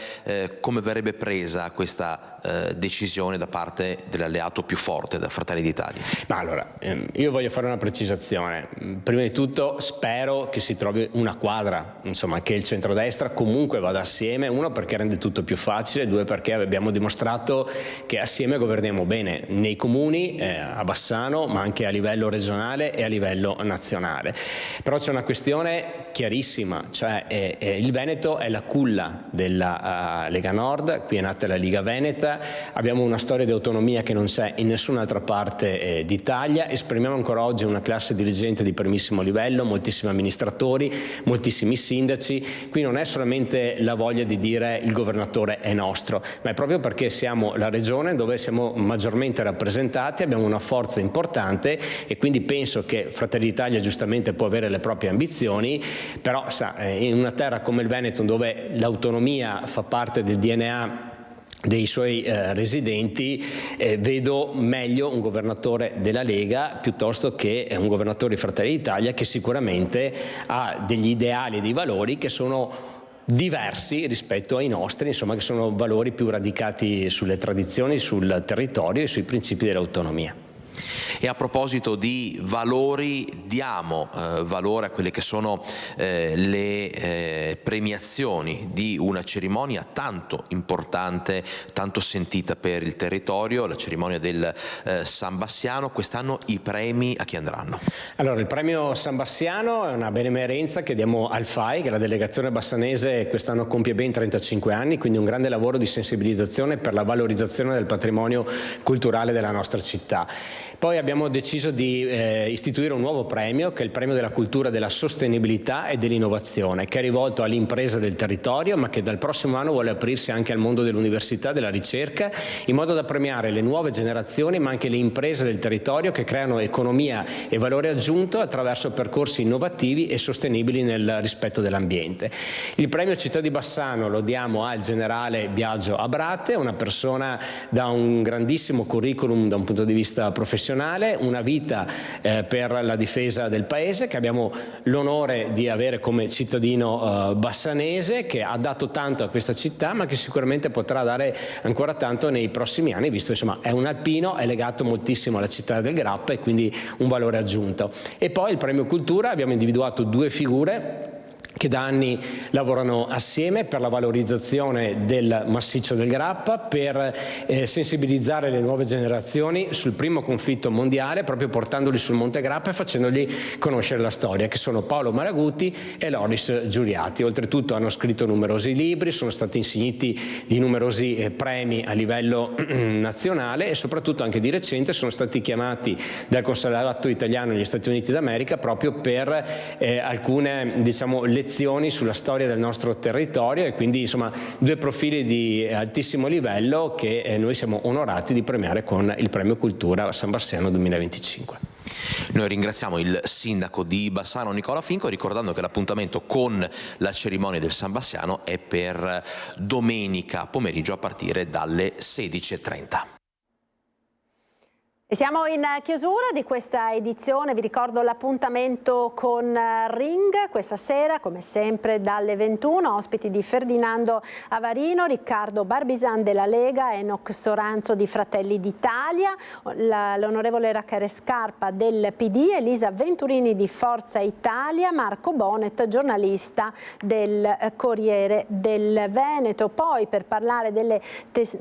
[SPEAKER 26] come verrebbe presa questa decisione da parte dell'alleato più forte, da Fratelli d'Italia?
[SPEAKER 27] Ma allora, io voglio fare una precisazione. Prima di tutto spero che si trovi una quadra, insomma, che il centrodestra comunque vada assieme, uno perché rende tutto più facile, 2 perché abbiamo dimostrato che assieme governiamo bene nei comuni, a Bassano, ma anche a livello regionale e a livello nazionale. Però c'è una questione chiarissima, cioè il Veneto è la culla della Lega Nord, qui è nata la Liga Veneta, abbiamo una storia di autonomia che non c'è in nessun'altra parte d'Italia, esprimiamo ancora oggi una classe dirigente di primissimo livello, moltissimi amministratori, moltissimi sindaci. Qui non è solamente la voglia di dire il governatore è nostro, ma è proprio perché siamo la regione dove siamo maggiormente rappresentati, abbiamo una forza importante e quindi penso che Fratelli d'Italia giustamente può avere le proprie ambizioni, però in una terra come il Veneto dove l'autonomia fa parte del DNA dei suoi residenti, vedo meglio un governatore della Lega piuttosto che un governatore di Fratelli d'Italia che sicuramente ha degli ideali e dei valori che sono diversi rispetto ai nostri, insomma che sono valori più radicati sulle tradizioni, sul territorio e sui principi dell'autonomia.
[SPEAKER 26] E a proposito di valori, diamo valore a quelle che sono le premiazioni di una cerimonia tanto importante, tanto sentita per il territorio, la cerimonia del San Bassiano. Quest'anno i premi a chi andranno?
[SPEAKER 27] Allora, il premio San Bassiano è una benemerenza che diamo al FAI, che la delegazione bassanese quest'anno compie ben 35 anni, quindi un grande lavoro di sensibilizzazione per la valorizzazione del patrimonio culturale della nostra città. Poi abbiamo deciso di istituire un nuovo premio, che è il premio della cultura della sostenibilità e dell'innovazione, che è rivolto all'impresa del territorio, ma che dal prossimo anno vuole aprirsi anche al mondo dell'università, della ricerca, in modo da premiare le nuove generazioni, ma anche le imprese del territorio che creano economia e valore aggiunto attraverso percorsi innovativi e sostenibili nel rispetto dell'ambiente. Il premio Città di Bassano lo diamo al generale Biagio Abrate, una persona da un grandissimo curriculum da un punto di vista professionale, una vita per la difesa del paese, che abbiamo l'onore di avere come cittadino bassanese, che ha dato tanto a questa città ma che sicuramente potrà dare ancora tanto nei prossimi anni, visto insomma è un alpino, è legato moltissimo alla città del Grappa e quindi un valore aggiunto. E poi il premio Cultura, abbiamo individuato 2 figure che da anni lavorano assieme per la valorizzazione del massiccio del Grappa, per sensibilizzare le nuove generazioni sul primo conflitto mondiale, proprio portandoli sul Monte Grappa e facendogli conoscere la storia, che sono Paolo Maraguti e Loris Giuliati. Oltretutto hanno scritto numerosi libri, sono stati insigniti di numerosi premi a livello nazionale e soprattutto anche di recente sono stati chiamati dal Consolato italiano negli Stati Uniti d'America proprio per alcune, diciamo, lezioni sulla storia del nostro territorio, e quindi insomma 2 profili di altissimo livello che noi siamo onorati di premiare con il premio Cultura San Bassiano 2025.
[SPEAKER 26] Noi ringraziamo il sindaco di Bassano Nicola Finco, ricordando che l'appuntamento con la cerimonia del San Bassiano è per domenica pomeriggio a partire dalle 16:30.
[SPEAKER 1] E siamo in chiusura di questa edizione, vi ricordo l'appuntamento con Ring questa sera, come sempre dalle 21, ospiti di Ferdinando Avarino, Riccardo Barbisan della Lega, Enoch Soranzo di Fratelli d'Italia, l'onorevole Rachele Scarpa del PD, Elisa Venturini di Forza Italia, Marco Bonet, giornalista del Corriere del Veneto. Poi per parlare delle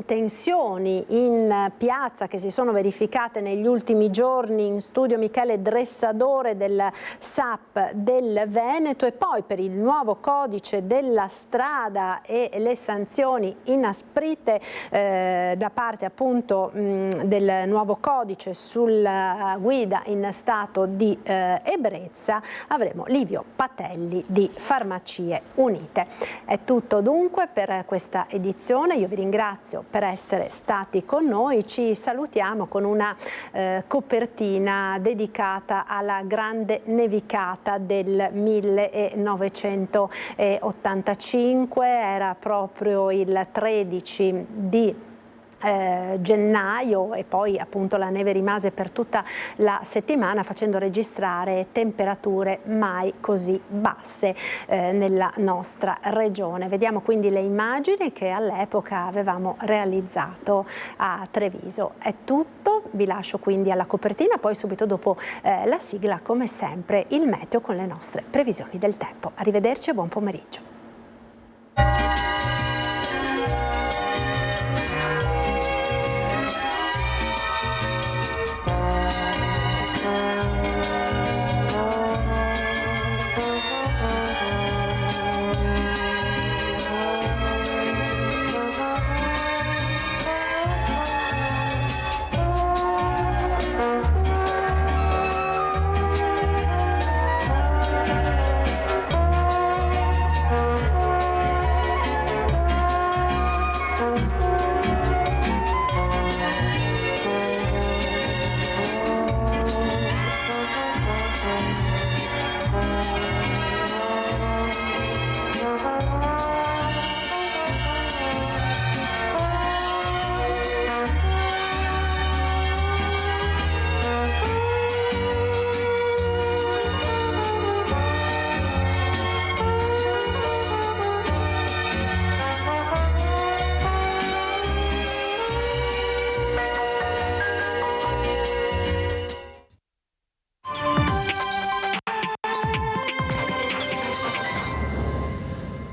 [SPEAKER 1] tensioni in piazza che si sono verificate negli ultimi giorni, in studio Michele Dressadore del SAP del Veneto, e poi per il nuovo codice della strada e le sanzioni inasprite da parte appunto del nuovo codice sulla guida in stato di ebbrezza, avremo Livio Patelli di Farmacie Unite. È tutto dunque per questa edizione, io vi ringrazio per essere stati con noi, ci salutiamo con una copertina dedicata alla grande nevicata del 1985, era proprio il 13 di gennaio, e poi appunto la neve rimase per tutta la settimana, facendo registrare temperature mai così basse nella nostra regione. Vediamo quindi le immagini che all'epoca avevamo realizzato a Treviso. È tutto, vi lascio quindi alla copertina, poi subito dopo la sigla come sempre il meteo con le nostre previsioni del tempo. Arrivederci e buon pomeriggio.